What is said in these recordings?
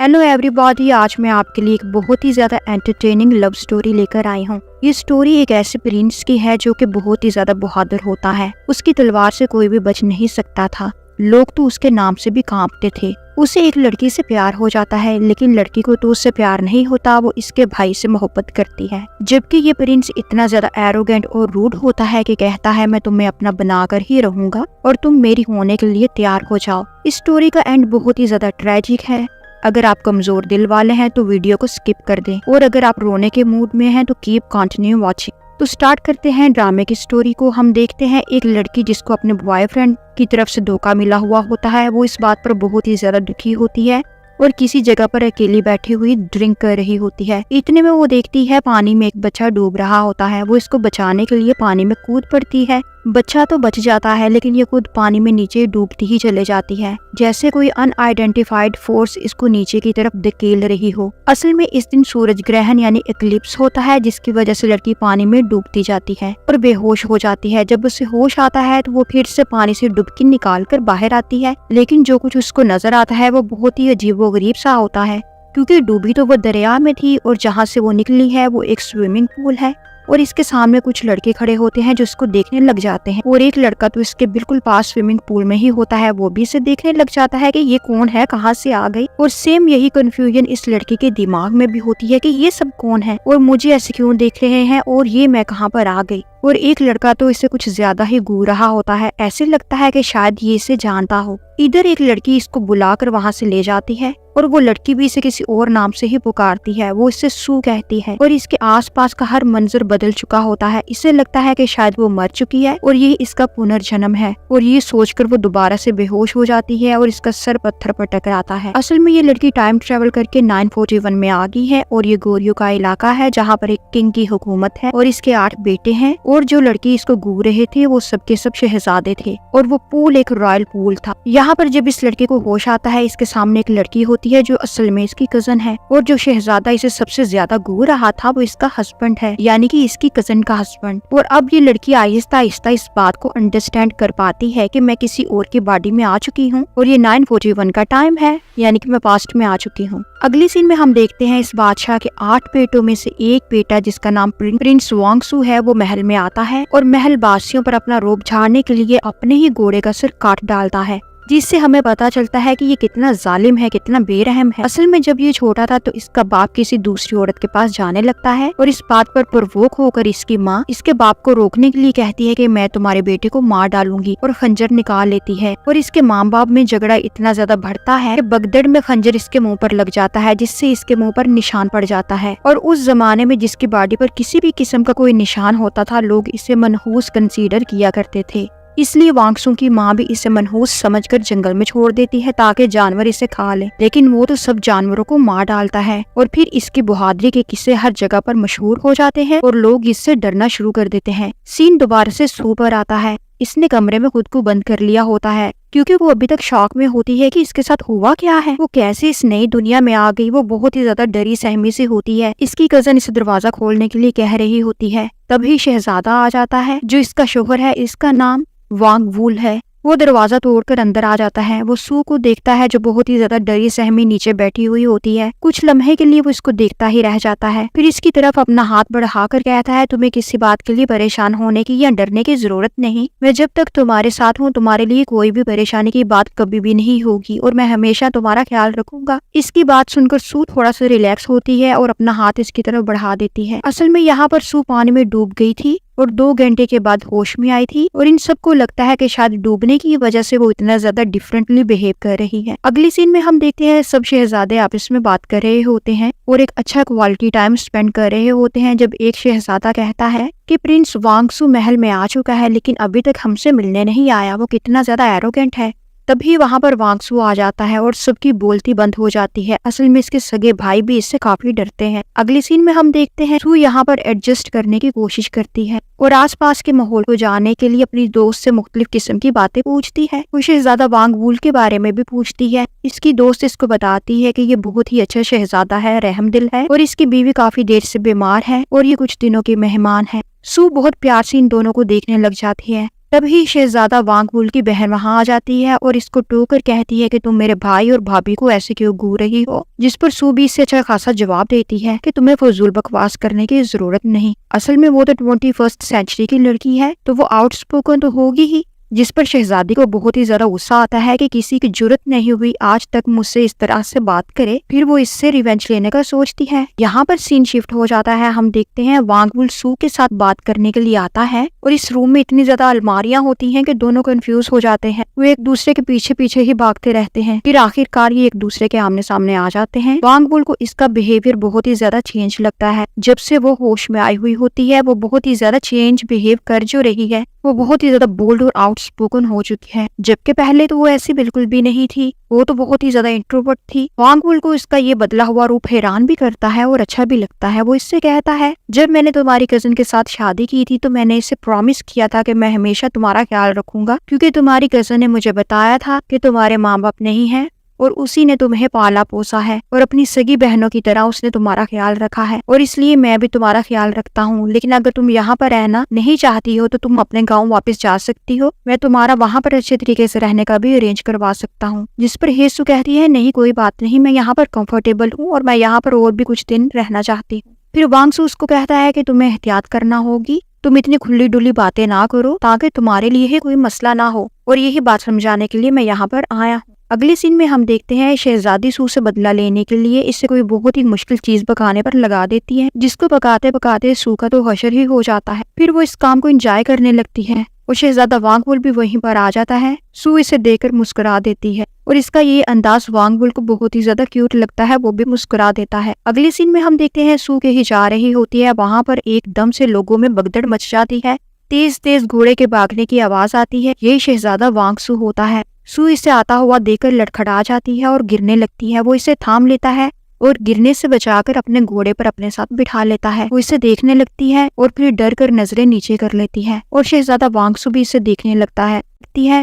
Hello everybody, आज मैं आपके लिए एक बहुत ही ज्यादा एंटरटेनिंग लव स्टोरी लेकर आई हूँ। ये स्टोरी एक ऐसे प्रिंस की है जो कि बहुत ही ज्यादा बहादुर होता है। उसकी तलवार से कोई भी बच नहीं सकता था। लोग तो उसके नाम से भी कांपते थे। उसे एक लड़की से प्यार हो जाता है, लेकिन लड़की को तो उससे प्यार नहीं होता, वो इसके भाई से मोहब्बत करती है। जबकि ये प्रिंस इतना ज्यादा एरोगेंट और रूड होता है कि कहता है मैं तुम्हें अपना बनाकर ही रहूंगा और तुम मेरी होने के लिए तैयार हो जाओ। इस स्टोरी का एंड बहुत ही ज्यादा ट्रेजिक है। अगर आप कमजोर दिल वाले हैं तो वीडियो को स्किप कर दें, और अगर आप रोने के मूड में हैं तो कीप कंटिन्यू वॉचिंग। तो स्टार्ट करते हैं ड्रामे की स्टोरी को। हम देखते हैं एक लड़की जिसको अपने बॉयफ्रेंड की तरफ से धोखा मिला हुआ होता है। वो इस बात पर बहुत ही ज्यादा दुखी होती है और किसी जगह पर अकेली बैठी हुई ड्रिंक कर रही होती है। इतने में वो देखती है पानी में एक बच्चा डूब रहा होता है। वो इसको बचाने के लिए पानी में कूद पड़ती है। बच्चा तो बच जाता है, लेकिन ये खुद पानी में नीचे डूबती ही चले जाती है, जैसे कोई अनआइडेंटिफाइड फोर्स इसको नीचे की तरफ धकेल रही हो। असल में इस दिन सूरज ग्रहण यानी एक्लिप्स होता है, जिसकी वजह से लड़की पानी में डूबती जाती है और बेहोश हो जाती है। जब उसे होश आता है तो वो फिर से पानी से डुबकी निकाल कर बाहर आती है, लेकिन जो कुछ उसको नजर आता है वो बहुत ही अजीबोगरीब सा होता है, क्योंकि डूबी तो वो दरिया में थी और जहाँ से वो निकली है वो एक स्विमिंग पूल है। और इसके सामने कुछ लड़के खड़े होते हैं जो इसको देखने लग जाते हैं, और एक लड़का तो इसके बिल्कुल पास स्विमिंग पूल में ही होता है। वो भी इसे देखने लग जाता है कि ये कौन है, कहाँ से आ गई। और सेम यही कंफ्यूजन इस लड़की के दिमाग में भी होती है कि ये सब कौन है और मुझे ऐसे क्यों देख रहे हैं और ये मैं कहाँ पर आ गई। और एक लड़का तो इसे कुछ ज्यादा ही घूर रहा होता है, ऐसे लगता है कि शायद ये इसे जानता हो। इधर एक लड़की इसको बुलाकर वहाँ से ले जाती है और वो लड़की भी इसे किसी और नाम से ही पुकारती है। वो इससे सू कहती है और इसके आसपास का हर मंजर बदल चुका होता है। इसे लगता है कि शायद वो मर चुकी है और ये इसका पुनर्जन्म है, और ये सोचकर वो दोबारा से बेहोश हो जाती है और इसका सर पत्थर पर टकराता है। असल में ये लड़की टाइम ट्रेवल करके 941 में आ गई है, और ये गोरियों का इलाका है जहाँ पर एक किंग की हुकूमत है और इसके 8 बेटे हैं। और जो लड़की इसको घूर रहे थे वो सबके सब शहजादे थे, और वो पूल एक रॉयल पूल था। यहाँ पर जब इस लड़के को होश आता है, इसके सामने एक लड़की होती है जो असल में इसकी कजन है, और जो शहजादा इसे सबसे ज्यादा घूर रहा था वो इसका हस्बैंड है, यानी कि इसकी कजन का हस्बैंड। और अब ये लड़की आहिस्ता आहिस्ता इस बात को अंडरस्टैंड कर पाती है कि मैं किसी और की बॉडी में आ चुकी हूँ और ये 941 का टाइम है, यानी कि मैं पास्ट में आ चुकी हूँ। अगली सीन में हम देखते हैं इस बादशाह के 8 बेटों में से एक बेटा जिसका नाम प्रिंस वांगसू है, वो महल में आता है और महल वासियों पर अपना रोब झाड़ने के लिए अपने ही घोड़े का सिर काट डालता है, जिससे हमें पता चलता है कि ये कितना जालिम है, कितना बेरहम है। असल में जब ये छोटा था तो इसका बाप किसी दूसरी औरत के पास जाने लगता है, और इस बात पर प्रवोक होकर इसकी माँ इसके बाप को रोकने के लिए कहती है कि मैं तुम्हारे बेटे को मार डालूंगी, और खंजर निकाल लेती है। और इसके माँ बाप में झगड़ा इतना ज्यादा बढ़ता है कि बगदड़ में खंजर इसके मुंह पर लग जाता है, जिससे इसके मुंह पर निशान पड़ जाता है। और उस जमाने में जिसकी बॉडी पर किसी भी किस्म का कोई निशान होता था, लोग इसे मनहूस कंसीडर किया करते थे। इसलिए वांगसू की माँ भी इसे मनहूस समझकर जंगल में छोड़ देती है ताकि जानवर इसे खा ले, लेकिन वो तो सब जानवरों को मार डालता है। और फिर इसकी बहादुरी के किस्से हर जगह पर मशहूर हो जाते हैं और लोग इससे डरना शुरू कर देते हैं। सीन दोबारा से सू पर आता है। इसने कमरे में खुद को बंद कर लिया होता है, क्योंकि वो अभी तक शॉक में होती है कि इसके साथ हुआ क्या है, वो कैसे इस नई दुनिया में आ गई। वो बहुत ही ज्यादा डरी सहमी सी होती है। इसकी कजन इसे दरवाजा खोलने के लिए कह रही होती है, तभी शहजादा आ जाता है जो इसका शोहर है। इसका नाम वांग वूल है। वो दरवाजा तोड़कर अंदर आ जाता है। वो सू को देखता है जो बहुत ही ज्यादा डरी सहमी नीचे बैठी हुई होती है। कुछ लम्हे के लिए वो इसको देखता ही रह जाता है, फिर इसकी तरफ अपना हाथ बढ़ाकर कहता है, तुम्हें किसी बात के लिए परेशान होने की या डरने की जरूरत नहीं। मैं जब तक तुम्हारे साथ हूँ तुम्हारे लिए कोई भी परेशानी की बात कभी भी नहीं होगी, और मैं हमेशा तुम्हारा ख्याल रखूंगा। इसकी बात सुनकर सू थोड़ा सा रिलैक्स होती है और अपना हाथ इसकी तरफ बढ़ा देती है। असल में यहाँ पर सू पानी में डूब गई थी और 2 घंटे के बाद होश में आई थी, और इन सबको लगता है कि शायद डूबने की वजह से वो इतना ज्यादा डिफरेंटली बिहेव कर रही है। अगली सीन में हम देखते हैं सब शहजादे आपस में बात कर रहे होते हैं और एक अच्छा क्वालिटी टाइम स्पेंड कर रहे होते हैं, जब एक शहजादा कहता है कि प्रिंस वांगसू महल में आ चुका है लेकिन अभी तक हमसे मिलने नहीं आया, वो कितना ज्यादा एरोगेंट है। तभी वहाँ पर वांगसू आ जाता है और सबकी बोलती बंद हो जाती है। असल में इसके सगे भाई भी इससे काफी डरते हैं। अगली सीन में हम देखते हैं सू यहाँ पर एडजस्ट करने की कोशिश करती है और आसपास के माहौल को जानने के लिए अपनी दोस्त से मुख्तलिफ किस्म की बातें पूछती है। वो शहजादा वांग वूल के बारे में भी पूछती है। इसकी दोस्त इसको बताती है कि ये बहुत ही अच्छा शहजादा है, रहमदिल है, और इसकी बीवी काफी देर से बीमार है और ये कुछ दिनों की मेहमान है। सू बहुत प्यार से इन दोनों को देखने लग जाती है। तभी शहजादा वांगवुल की बहन वहां आ जाती है और इसको टोकर कहती है कि तुम मेरे भाई और भाभी को ऐसे क्यों घूर रही हो, जिस पर सू भी इससे अच्छा खासा जवाब देती है कि तुम्हें फजूल बकवास करने की जरूरत नहीं, असल में वो तो 21st सेंचुरी की लड़की है तो वो आउटस्पोकन तो होगी ही। जिस पर शहजादी को बहुत ही ज्यादा गुस्सा आता है कि किसी की जरूरत नहीं हुई आज तक मुझसे इस तरह से बात करे, फिर वो इससे रिवेंज लेने का सोचती है। यहाँ पर सीन शिफ्ट हो जाता है, हम देखते हैं वांगवुल सू के साथ बात करने के लिए आता है और इस रूम में इतनी ज्यादा अलमारियां होती हैं कि दोनों कंफ्यूज हो जाते हैं, वो एक दूसरे के पीछे पीछे ही भागते रहते हैं। फिर आखिरकार ये एक दूसरे के आमने सामने आ जाते हैं। वांगवुल को इसका बिहेवियर बहुत ही ज्यादा चेंज लगता है, जब से वो होश में आई हुई होती है वो बहुत ही ज्यादा चेंज बिहेव कर जो रही है, वो बहुत ही ज्यादा बोल्ड और आउटस्पोकन हो चुकी है, जबकि पहले तो वो ऐसी बिल्कुल भी नहीं थी, वो तो बहुत ही ज्यादा इंट्रोवर्ट थी। वांगवुल को इसका ये बदला हुआ रूप हैरान भी करता है और अच्छा भी लगता है। वो इससे कहता है, जब मैंने तुम्हारी कजिन के साथ शादी की थी तो मैंने इसे प्रॉमिस किया था कि मैं हमेशा तुम्हारा ख्याल रखूंगा, क्योंकि तुम्हारी कजिन ने मुझे बताया था कि तुम्हारे माँ बाप नहीं है और उसी ने तुम्हें पाला पोसा है और अपनी सगी बहनों की तरह उसने तुम्हारा ख्याल रखा है, और इसलिए मैं भी तुम्हारा ख्याल रखता हूँ। लेकिन अगर तुम यहाँ पर रहना नहीं चाहती हो तो तुम अपने गाँव वापस जा सकती हो, मैं तुम्हारा वहाँ पर अच्छे तरीके से रहने का भी अरेंज करवा सकता हूँ। जिस पर हेसु कहती है, नहीं कोई बात नहीं, मैं यहाँ पर कंफर्टेबल हूँ और मैं यहाँ पर और भी कुछ दिन रहना चाहती हूँ। फिर वांगसू उसको कहता है कि तुम्हें एहतियात करना होगी, तुम इतनी खुली डुली बातें ना करो ताकि तुम्हारे लिए ही कोई मसला ना हो, और यही बात समझाने के लिए मैं यहाँ पर आया हूँ। अगले सीन में हम देखते हैं शहजादी सू से बदला लेने के लिए इससे कोई बहुत ही मुश्किल चीज पकाने पर लगा देती है, जिसको पकाते पकाते सू का तो हशर ही हो जाता है। फिर वो इस काम को एंजॉय करने लगती है और शहजादा वांगवुल भी वहीं पर आ जाता है। सू इसे देखकर मुस्कुरा देती है और इसका ये अंदाज वांगवुल को बहुत ही ज्यादा क्यूट लगता है, वो भी मुस्कुरा देता है। अगले सीन में हम देखते हैं सू कहीं जा रही होती है, वहाँ पर एकदम से लोगों में भगदड़ मच जाती है, तेज तेज घोड़े के भागने की आवाज आती है। यही शहजादा वांगसू होता है। सू इसे आता हुआ देखकर लड़खड़ा जाती है और गिरने लगती है। वो इसे थाम लेता है और गिरने से बचाकर अपने घोड़े पर अपने साथ बिठा लेता है। वो इसे देखने लगती है और फिर डर कर नजरें नीचे कर लेती है और शहजादा वांगसू भी इसे देखने लगता है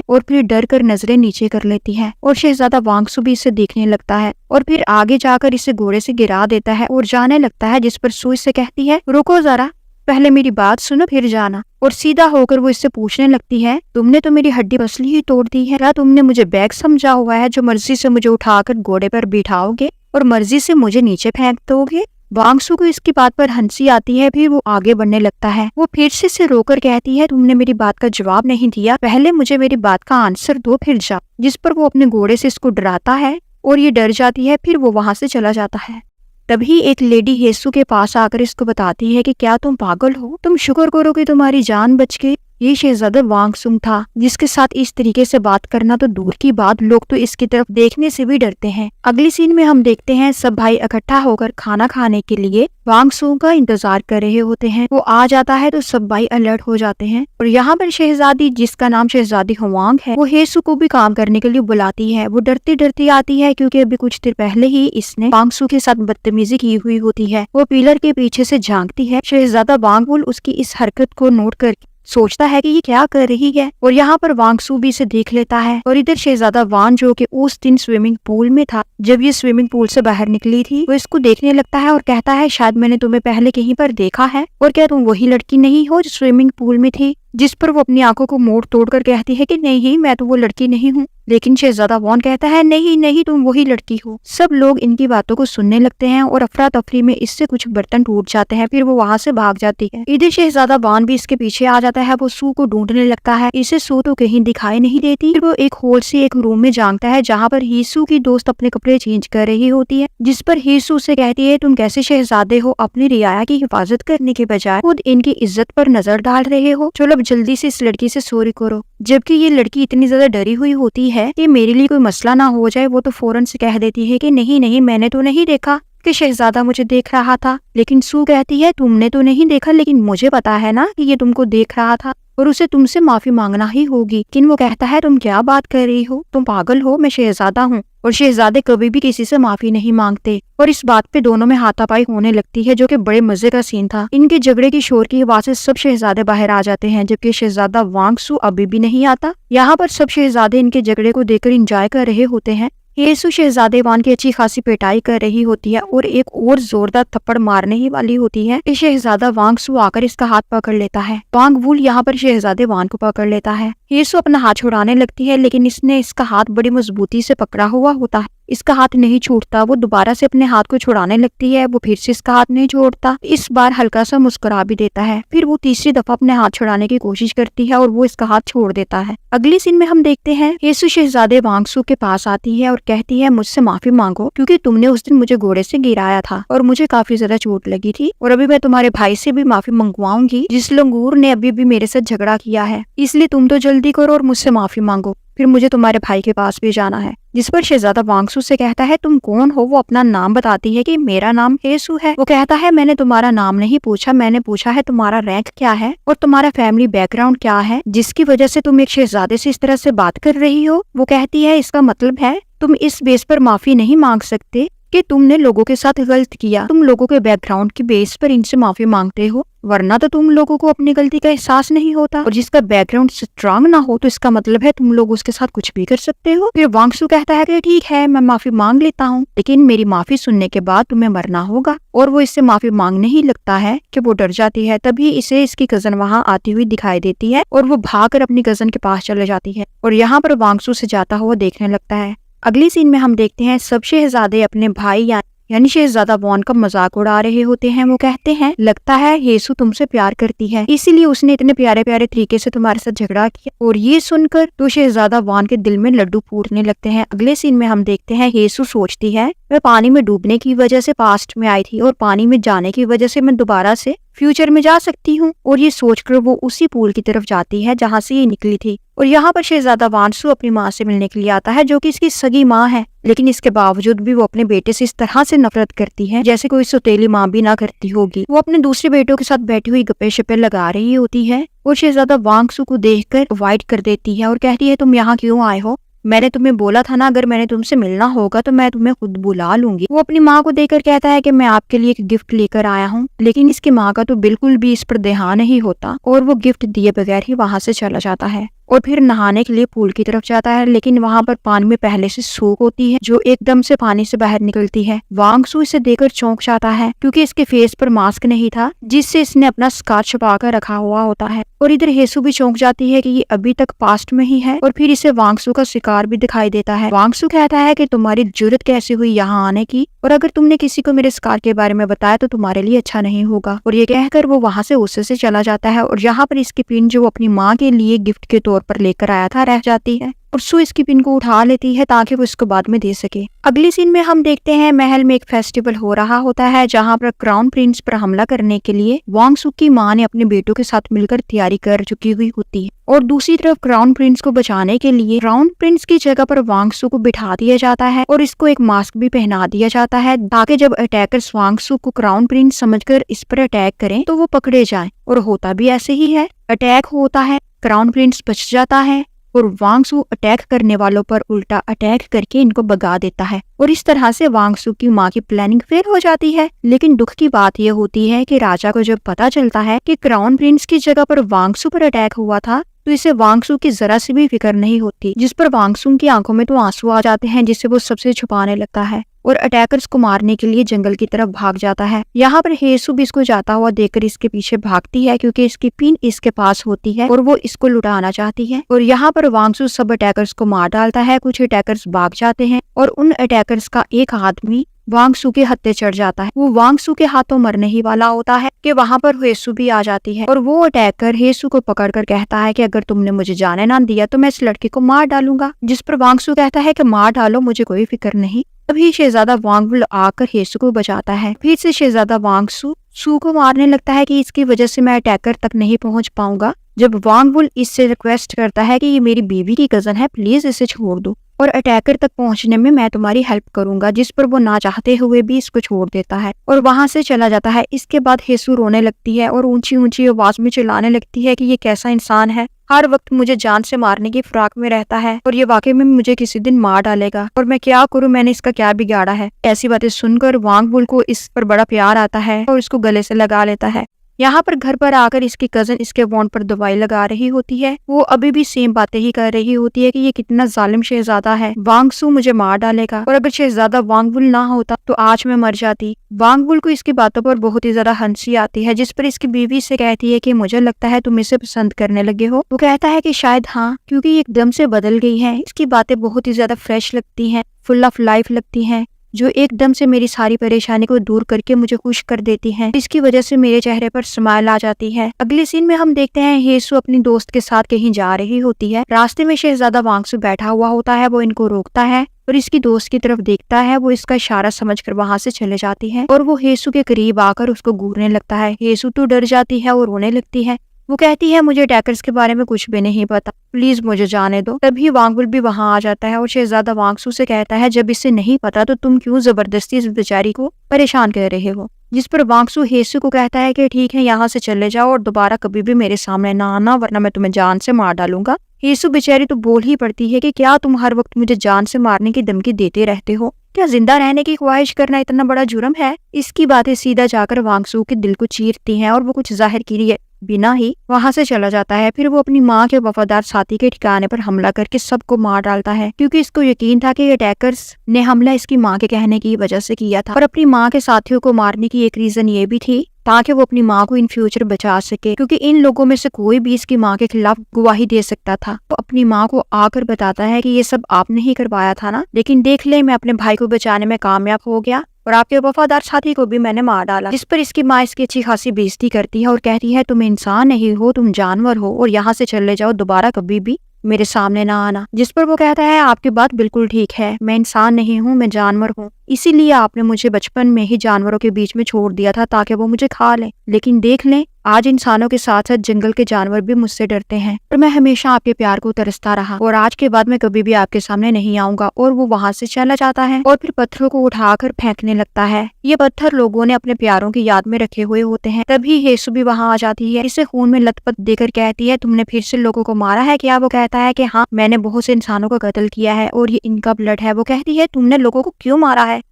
और फिर डर कर नजरें नीचे कर लेती है और शहजादा वांगसू भी इसे देखने लगता है और फिर आगे जाकर इसे घोड़े से गिरा देता है और जाने लगता है। जिस पर सू इसे कहती है, रुको जरा, पहले मेरी बात सुनो फिर जाना। और सीधा होकर वो इससे पूछने लगती है, तुमने तो मेरी हड्डी पसली ही तोड़ दी है, क्या तुमने मुझे बैग समझा हुआ है जो मर्जी से मुझे उठाकर घोड़े पर बिठाओगे और मर्जी से मुझे नीचे फेंक दोगे? वांगसू को इसकी बात पर हंसी आती है, फिर वो आगे बढ़ने लगता है। वो फिर से इसे रोकर कहती है, तुमने मेरी बात का जवाब नहीं दिया, पहले मुझे मेरी बात का आंसर दो फिर जा। जिस पर वो अपने घोड़े से इसको डराता है और ये डर जाती है, फिर वो वहां से चला जाता है। तभी एक लेडी हेसु के पास आकर इसको बताती है कि क्या तुम पागल हो, तुम शुक्र करो कि तुम्हारी जान बच गई। ये शहजादा वांगसुंग था, जिसके साथ इस तरीके से बात करना तो दूर की बात, लोग तो इसकी तरफ देखने से भी डरते हैं। अगली सीन में हम देखते हैं सब भाई इकट्ठा होकर खाना खाने के लिए वांगसुंग का इंतजार कर रहे होते हैं। वो आ जाता है तो सब भाई अलर्ट हो जाते हैं और यहाँ पर शहजादी, जिसका नाम शहजादी हुआंग है, वो हेसु को भी काम करने के लिए बुलाती है। वो डरती डरती आती है क्योंकि अभी कुछ देर पहले ही इसने वांगसू के साथ बदतमीजी की हुई होती है। वो पिलर के पीछे से झांकती है। शहजादा वांगवुल उसकी इस हरकत को नोट करके सोचता है कि ये क्या कर रही है और यहाँ पर वांगसू भी इसे देख लेता है। और इधर शहजादा वान, जो कि उस दिन स्विमिंग पूल में था, जब ये स्विमिंग पूल से बाहर निकली थी, वो इसको देखने लगता है और कहता है, शायद मैंने तुम्हें पहले कहीं पर देखा है, और क्या तुम वही लड़की नहीं हो जो स्विमिंग पूल में थी? जिस पर वो अपनी आंखों को मोड़ तोड़ कर कहती है कि नहीं, मैं तो वो लड़की नहीं हूँ। लेकिन शहजादा वॉन कहता है, नहीं नहीं, तुम वही लड़की हो। सब लोग इनकी बातों को सुनने लगते हैं और अफरा तफरी में इससे कुछ बर्तन टूट जाते हैं। फिर वो वहाँ से भाग जाती है। इधर शहजादा वान भी इसके पीछे आ जाता है। वो सू को ढूंढने लगता है, इसे सू तो कहीं दिखाई नहीं देती। फिर वो एक होल से एक रूम में झांकता है जहाँ पर हीसू की दोस्त अपने कपड़े चेंज कर रही होती है। जिस पर हीसू से कहती है, तुम कैसे शहजादे हो, अपनी रियाया की हिफाजत करने के बजाय खुद इनकी इज्जत पर नजर डाल रहे हो। चलो अब जल्दी से इस लड़की से सॉरी करो। जबकि ये लड़की इतनी ज्यादा डरी हुई होती है कि मेरे लिए कोई मसला ना हो जाए, वो तो फौरन से कह देती है कि नहीं नहीं, मैंने तो नहीं देखा कि शहजादा मुझे देख रहा था। लेकिन सू कहती है, तुमने तो नहीं देखा, लेकिन मुझे पता है ना कि ये तुमको देख रहा था और उसे तुमसे माफी मांगना ही होगी। लेकिन वो कहता है, तुम क्या बात कर रही हो, तुम पागल हो, मैं शहजादा हूँ और शहजादे कभी भी किसी से माफी नहीं मांगते। और इस बात पे दोनों में हाथापाई होने लगती है, जो कि बड़े मजे का सीन था। इनके झगड़े की शोर की आवाज से सब शहजादे बाहर आ जाते हैं, जबकि शहजादा वांगसू अभी भी नहीं आता। यहाँ पर सब शहजादे इनके झगड़े को देखकर एंजॉय कर रहे होते हैं। हेसु शहजादे वान की अच्छी खासी पिटाई कर रही होती है और एक और जोरदार थप्पड़ मारने ही वाली होती है कि शहजादा वांग सू आकर इसका हाथ पकड़ लेता है। वांग वुल यहाँ पर शहजादे वान को पकड़ लेता है। हेसु अपना हाथ छुड़ाने लगती है लेकिन इसने इसका हाथ बड़ी मजबूती से पकड़ा हुआ होता है। इसका हाथ नहीं छूटता। वो दोबारा से अपने हाथ को छुड़ाने लगती है। वो फिर से इसका हाथ नहीं छोड़ता। इस बार हल्का सा मुस्कुरा भी देता है। फिर वो तीसरी दफा अपने हाथ छुड़ाने की कोशिश करती है और वो इसका हाथ छोड़ देता है। अगली सीन में हम देखते हैं हेसु शहजादे वांग सू के पास आती है और कहती है मुझसे माफी मांगो क्योंकि तुमने उस दिन मुझे घोड़े से गिराया था और मुझे काफी ज्यादा चोट लगी थी और अभी मैं तुम्हारे भाई से भी माफी मंगवाऊंगी जिस लंगूर ने अभी भी मेरे साथ झगड़ा किया है, इसलिए तुम तो जल्दी करो और मुझसे माफी मांगो, फिर मुझे तुम्हारे भाई के पास भी जाना है। जिस पर शहजादा वांग सू से कहता है तुम कौन हो। वो अपना नाम बताती है कि मेरा नाम हेसु है। वो कहता है मैंने तुम्हारा नाम नहीं पूछा, मैंने पूछा है तुम्हारा रैंक क्या है और तुम्हारा फैमिली बैकग्राउंड क्या है जिसकी वजह से तुम एक शहजादे से इस तरह से बात कर रही हो। वो कहती है इसका मतलब है तुम इस बेस पर माफी नहीं मांग सकते कि तुमने लोगों के साथ गलत किया, तुम लोगों के बैकग्राउंड की बेस पर इनसे माफी मांगते हो, वरना तो तुम लोगों को अपनी गलती का एहसास नहीं होता और जिसका बैकग्राउंड स्ट्रांग ना हो तो इसका मतलब है तुम लोग उसके साथ कुछ भी कर सकते हो। फिर वांग सू कहता है कि ठीक है मैं माफी मांग लेता हूँ लेकिन मेरी माफी सुनने के बाद तुम्हें मरना होगा और वो इससे माफी मांगने ही लगता है कि वो डर जाती है। तभी इसे इसकी कजन वहाँ आती हुई दिखाई देती है और वो भागकर अपनी कजन के पास चले जाती है और यहाँ पर वांग सू से जाता हुआ देखने लगता है। अगली सीन में हम देखते हैं सब शहजादे अपने भाई यानी शहजादा वॉन का मजाक उड़ा रहे होते हैं। वो कहते हैं लगता है हेसु तुमसे प्यार करती है इसीलिए उसने इतने प्यारे प्यारे तरीके से तुम्हारे साथ झगड़ा किया। और ये सुनकर तो शहजादा वॉन के दिल में लड्डू फूटने लगते हैं। अगले सीन में हम देखते हैं हेसु सोचती है मैं पानी में डूबने की वजह से पास्ट में आई थी और पानी में जाने की वजह से मैं दोबारा से फ्यूचर में जा सकती हूँ और ये सोचकर वो उसी पूल की तरफ जाती है जहाँ से ये निकली थी। और यहाँ पर शहजादा वान सू अपनी माँ से मिलने के लिए आता है जो कि इसकी सगी माँ है, लेकिन इसके बावजूद भी वो अपने बेटे से इस तरह से नफरत करती है जैसे कोई सौतेली माँ भी ना करती होगी। वो अपने दूसरे बेटों के साथ बैठी हुई गप्पे शप्पे लगा रही होती है और शहजादा वांग सू को देखकर अवॉइड कर देती है और कहती है तुम यहाँ क्यों आए हो, मैंने तुम्हें बोला था ना अगर मैंने तुमसे मिलना होगा तो मैं तुम्हें खुद बुला लूंगी। वो अपनी माँ को देखकर कहता है कि मैं आपके लिए एक गिफ्ट लेकर आया हूँ, लेकिन इसकी माँ का तो बिल्कुल भी इस पर ध्यान नहीं होता और वो गिफ्ट दिए बगैर ही वहाँ से चला जाता है और फिर नहाने के लिए पूल की तरफ जाता है। लेकिन वहाँ पर पानी में पहले से सूख होती है जो एकदम से पानी से बाहर निकलती है। वांग सू इसे देखकर चौंक जाता है क्योंकि इसके फेस पर मास्क नहीं था जिससे इसने अपना स्कार छुपा कर रखा हुआ होता है। और इधर हेसु भी चौंक जाती है कि ये अभी तक पास्ट में ही है और फिर इसे वांग सू का शिकार भी दिखाई देता है। वांग सू कहता है कि तुम्हारी जुर्रत कैसे हुई यहाँ आने की और अगर तुमने किसी को मेरे स्कार के बारे में बताया तो तुम्हारे लिए अच्छा नहीं होगा। और ये कहकर वो वहाँ से गुस्से से चला जाता है और यहाँ पर इसकी पिन जो अपनी माँ के लिए गिफ्ट के तौर पर लेकर आया था रह जाती है और सू इसकी पिन को उठा लेती है ताकि वो इसको बाद में दे सके। अगली सीन में हम देखते हैं महल में एक फेस्टिवल हो रहा होता है जहाँ पर क्राउन प्रिंस पर हमला करने के लिए वांग सू की माँ ने अपने बेटों के साथ मिलकर तैयारी कर चुकी हुई होती है और दूसरी तरफ क्राउन प्रिंस को बचाने के लिए क्राउन प्रिंस की जगह पर वांग सू को बिठा दिया जाता है और इसको एक मास्क भी पहना दिया जाता है ताकि जब अटैकर्स वांग सू को क्राउन प्रिंस समझकर इस पर अटैक करें तो वो पकड़े जाएं। और होता भी ऐसे ही है, अटैक होता है, क्राउन प्रिंस बच जाता है और वांग सू अटैक करने वालों पर उल्टा अटैक करके इनको भगा देता है और इस तरह से वांग सू की माँ की प्लानिंग फेल हो जाती है। लेकिन दुख की बात यह होती है कि राजा को जब पता चलता है कि क्राउन प्रिंस की जगह पर वांग सू पर अटैक हुआ था तो इसे वांग सू की जरा सी भी फिक्र नहीं होती, जिस पर वांग सू की आंखों में तो आंसू आ जाते हैं जिससे वो सबसे छुपाने लगता है और अटैकर्स को मारने के लिए जंगल की तरफ भाग जाता है। यहाँ पर हेसु भी इसको जाता हुआ देखकर इसके पीछे भागती है क्योंकि इसकी पिन इसके पास होती है और वो इसको लुटाना चाहती है। और यहाँ पर वांग सू सब अटैकर्स को मार डालता है, कुछ अटैकर्स भाग जाते हैं और उन अटैकर्स का एक आदमी वांग सू के हत्थे चढ़ जाता है। वो वांग सू के हाथों मरने ही वाला होता है कि वहाँ पर हेसु भी आ जाती है और वो अटैकर हेसु को पकड़कर कहता है कि अगर तुमने मुझे जाने ना दिया तो मैं इस लड़की को मार डालूंगा। जिस पर वांग सू कहता है कि मार डालो, मुझे कोई फिक्र नहीं। तभी शहजादा वांग वुल आकर हेसु को बचाता है। फिर से शहजादा वांग सू को मारने लगता है कि इसकी वजह से मैं अटैकर तक नहीं पहुंच पाऊंगा। जब वांग वुल इससे रिक्वेस्ट करता है कि ये मेरी बीवी की कजन है, प्लीज इसे छोड़ दो और अटैकर तक पहुंचने में मैं तुम्हारी हेल्प करूंगा, जिस पर वो ना चाहते हुए भी इसको छोड़ देता है और वहां से चला जाता है। इसके बाद हेसु रोने लगती है और ऊंची ऊंची आवाज में चिल्लाने लगती है कि ये कैसा इंसान है, हर वक्त मुझे जान से मारने की फिराक में रहता है और ये वाकई में मुझे किसी दिन मार डालेगा और मैं क्या करूं, मैंने इसका क्या बिगाड़ा है। ऐसी बातें सुनकर वांग वुल को इस पर बड़ा प्यार आता है और इसको गले से लगा लेता है यहाँ पर घर पर आकर इसकी कजन इसके वॉन्ड पर दवाई लगा रही होती है। वो अभी भी सेम बातें ही कर रही होती है कि ये कितना जालिम शहजादा है, वांगसू मुझे मार डालेगा, और अगर शहजादा वांगवुल ना होता तो आज मैं मर जाती। वांगवुल को इसकी बातों पर बहुत ही ज्यादा हंसी आती है, जिस पर इसकी बीवी से कहती है कि मुझे लगता है तुम इसे पसंद करने लगे हो। वो कहता है कि शायद हाँ, क्योंकि ये एकदम से बदल गई है। इसकी बातें बहुत ही ज्यादा फ्रेश लगती हैं, फुल ऑफ लाइफ लगती हैं, जो एकदम से मेरी सारी परेशानी को दूर करके मुझे खुश कर देती हैं। इसकी वजह से मेरे चेहरे पर स्माइल आ जाती है। अगले सीन में हम देखते हैं हेसु अपनी दोस्त के साथ कहीं जा रही होती है। रास्ते में शहजादा वांगसू बैठा हुआ होता है। वो इनको रोकता है और इसकी दोस्त की तरफ देखता है। वो इसका इशारा समझकर वहां से चले जाती है और वो हेसु के करीब आकर उसको घूरने लगता है। हेसु तो डर जाती है और रोने लगती है। वो कहती है मुझे टैकर्स के बारे में कुछ भी नहीं पता, प्लीज मुझे जाने दो। तभी वांगवुल भी वहां आ जाता है और शहजादा वांगसू से कहता है जब इसे नहीं पता तो तुम क्यों जबरदस्ती इस बेचारी को परेशान कर रहे हो। जिस पर वांगसू हेसु को कहता है कि ठीक है, यहाँ से चले जाओ और दोबारा कभी भी मेरे सामने ना आना, वरना मैं तुम्हें जान से मार डालूंगा। हेसु बेचारी तो बोल ही पड़ती है कि क्या तुम हर वक्त मुझे जान से मारने की धमकी देते रहते हो? क्या जिंदा रहने की ख्वाहिश करना इतना बड़ा जुर्म है? इसकी बातें सीधा जाकर वांगसू के दिल को चीरती हैं और वो कुछ जाहिर किए बिना ही वहां से चला जाता है। फिर वो अपनी माँ के वफादार साथी के ठिकाने पर हमला करके सबको मार डालता है, क्योंकि इसको यकीन था कि अटैकर्स ने हमला इसकी माँ के कहने की वजह से किया था। और अपनी माँ के साथियों को मारने की एक रीजन ये भी थी ताकि वो अपनी माँ को इन फ्यूचर बचा सके, क्योंकि इन लोगों में से कोई भी इसकी माँ के खिलाफ गवाही दे सकता था। वो अपनी माँ को आकर बताता है कि ये सब आपने ही करवाया था ना, लेकिन देख ले मैं अपने भाई को बचाने में कामयाब हो गया और आपके वफादार साथी को भी मैंने मार डाला। जिस पर इसकी माँ इसकी अच्छी खासी बेइज्जती करती है और कहती है तुम इंसान नहीं हो, तुम जानवर हो और यहाँ से चले जाओ, दोबारा कभी भी मेरे सामने ना आना। जिस पर वो कहता है आपकी बात बिल्कुल ठीक है, मैं इंसान नहीं हूँ, मैं जानवर हूँ, इसीलिए आपने मुझे बचपन में ही जानवरों के बीच में छोड़ दिया था ताकि वो मुझे खा ले। लेकिन देख लें, आज इंसानों के साथ साथ जंगल के जानवर भी मुझसे डरते हैं और मैं हमेशा आपके प्यार को तरसता रहा और आज के बाद मैं कभी भी आपके सामने नहीं आऊंगा। और वो वहां से चला जाता है और फिर पत्थरों को उठाकर फेंकने लगता है। ये पत्थर लोगों ने अपने प्यारों की याद में रखे हुए होते हैं। तभी हेसु भी वहां आ जाती है, इसे खून में लथपथ देकर कहती है तुमने फिर से लोगों को मारा है क्या? वो कहता है कि हाँ, मैंने बहुत से इंसानों का कत्ल किया है और ये इनका ब्लड है। वो कहती है तुमने लोगों को क्यों मारा है?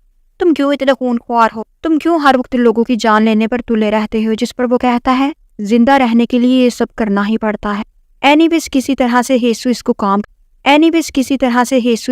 तुम क्यों इतने खूनख्वार हो? तुम क्यों हर वक्त लोगों की जान लेने पर तुले रहते हो? जिस पर वो कहता है जिंदा रहने के लिए ये सब करना ही पड़ता है। एनीवेज किसी तरह से हेसु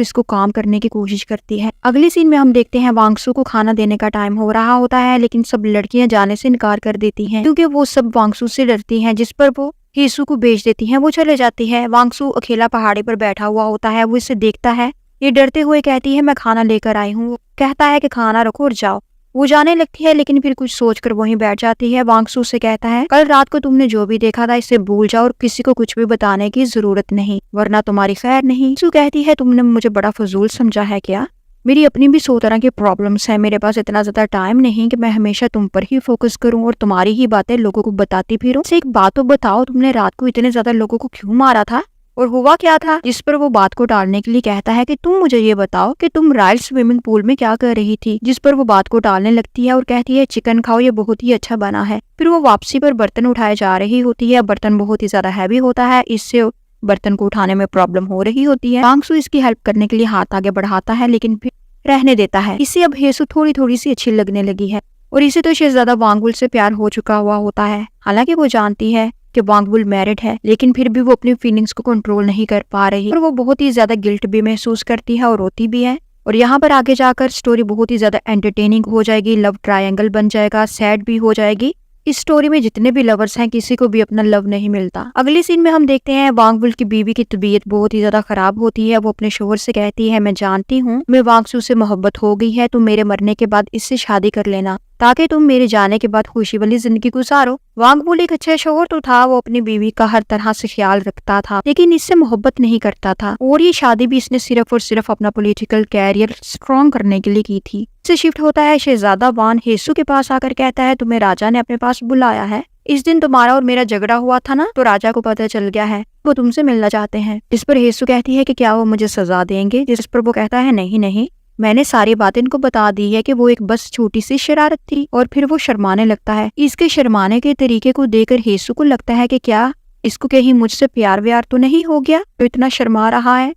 इसको काम करने की कोशिश करती है। अगले सीन में हम देखते हैं वांगसू को खाना देने का टाइम हो रहा होता है, लेकिन सब लड़कियां जाने से इनकार कर देती हैं क्योंकि वो सब वांगसू से डरती हैं। जिस पर वो हेसु को भेज देती हैं। वो चले जाती है। वांगसू अकेला पहाड़ी पर बैठा हुआ होता है। वो इसे देखता है। ये डरते हुए कहती है मैं खाना लेकर आई हूँ। कहता है कि खाना रखो और जाओ। वो जाने लगती है, लेकिन फिर कुछ सोचकर वहीं बैठ जाती है। वांगसू से कहता है कल रात को तुमने जो भी देखा था इसे भूल जाओ और किसी को कुछ भी बताने की जरूरत नहीं, वरना तुम्हारी खैर नहीं। सू कहती है तुमने मुझे बड़ा फजूल समझा है क्या? मेरी अपनी भी 100 तरह की प्रॉब्लम्स है, मेरे पास इतना ज्यादा टाइम नहीं कि मैं हमेशा तुम पर ही फोकस करूं और तुम्हारी ही बातें लोगों को बताती फिरूं। एक बात तो बताओ, तुमने रात को इतने ज्यादा लोगों को क्यों मारा था और हुआ क्या था? जिस पर वो बात को टालने के लिए कहता है कि तुम मुझे ये बताओ कि तुम रॉयल स्विमिंग पूल में क्या कर रही थी। जिस पर वो बात को टालने लगती है और कहती है चिकन खाओ, ये बहुत ही अच्छा बना है। फिर वो वापसी पर बर्तन उठाए जा रही होती है। बर्तन बहुत ही ज्यादा हैवी होता है, इससे बर्तन को उठाने में प्रॉब्लम हो रही होती है। वांगसू इसकी हेल्प करने के लिए हाथ आगे बढ़ाता है, लेकिन फिर रहने देता है। इसे अब हेसु थोड़ी थोड़ी सी अच्छी लगने लगी है और इसे तो शहजादा वांगवुल से प्यार हो चुका हुआ होता है। हालांकि वो जानती है कि वांगवुल मैरिड है, लेकिन फिर भी वो अपनी फीलिंग्स को कंट्रोल नहीं कर पा रही और वो बहुत ही ज्यादा गिल्ट भी महसूस करती है और रोती भी है। और यहाँ पर आगे जाकर स्टोरी बहुत ही ज्यादा एंटरटेनिंग हो जाएगी, लव ट्रायंगल बन जाएगा, सैड भी हो जाएगी। इस स्टोरी में जितने भी लवर्स हैं किसी को भी अपना लव नहीं मिलता। अगले सीन में हम देखते हैं वांगवुल की बीवी की तबीयत बहुत ही ज्यादा खराब होती है। वो अपने शोहर से कहती है मैं जानती हूँ मैं वांगसू से मोहब्बत हो गई है, तुम मेरे मरने के बाद इससे शादी कर लेना ताकि तुम मेरे जाने के बाद खुशी वाली जिंदगी गुजारो। वांगवुल एक अच्छा शोहर तो था, वो अपनी बीवी का हर तरह से ख्याल रखता था, लेकिन इससे मोहब्बत नहीं करता था और ये शादी भी इसने सिर्फ और सिर्फ अपना पॉलिटिकल कैरियर स्ट्रॉन्ग करने के लिए की थी। से शिफ्ट होता है शहजादा वान हेसु के पास आकर कहता है तुम्हें राजा ने अपने पास बुलाया है। इस दिन तुम्हारा और मेरा झगड़ा हुआ था ना, तो राजा को पता चल गया है, वो तुमसे मिलना चाहते हैं। जिस पर हेसु कहती है कि क्या वो मुझे सजा देंगे? जिस पर वो कहता है नहीं नहीं, मैंने सारी बातें इनको बता दी है कि वो एक बस छोटी सी शरारत थी। और फिर वो शर्माने लगता है। इसके शर्माने के तरीके को देखकर हेसु को लगता है कि क्या इसको कहीं मुझसे प्यार व्यार तो नहीं हो गया, तो इतना शर्मा रहा है।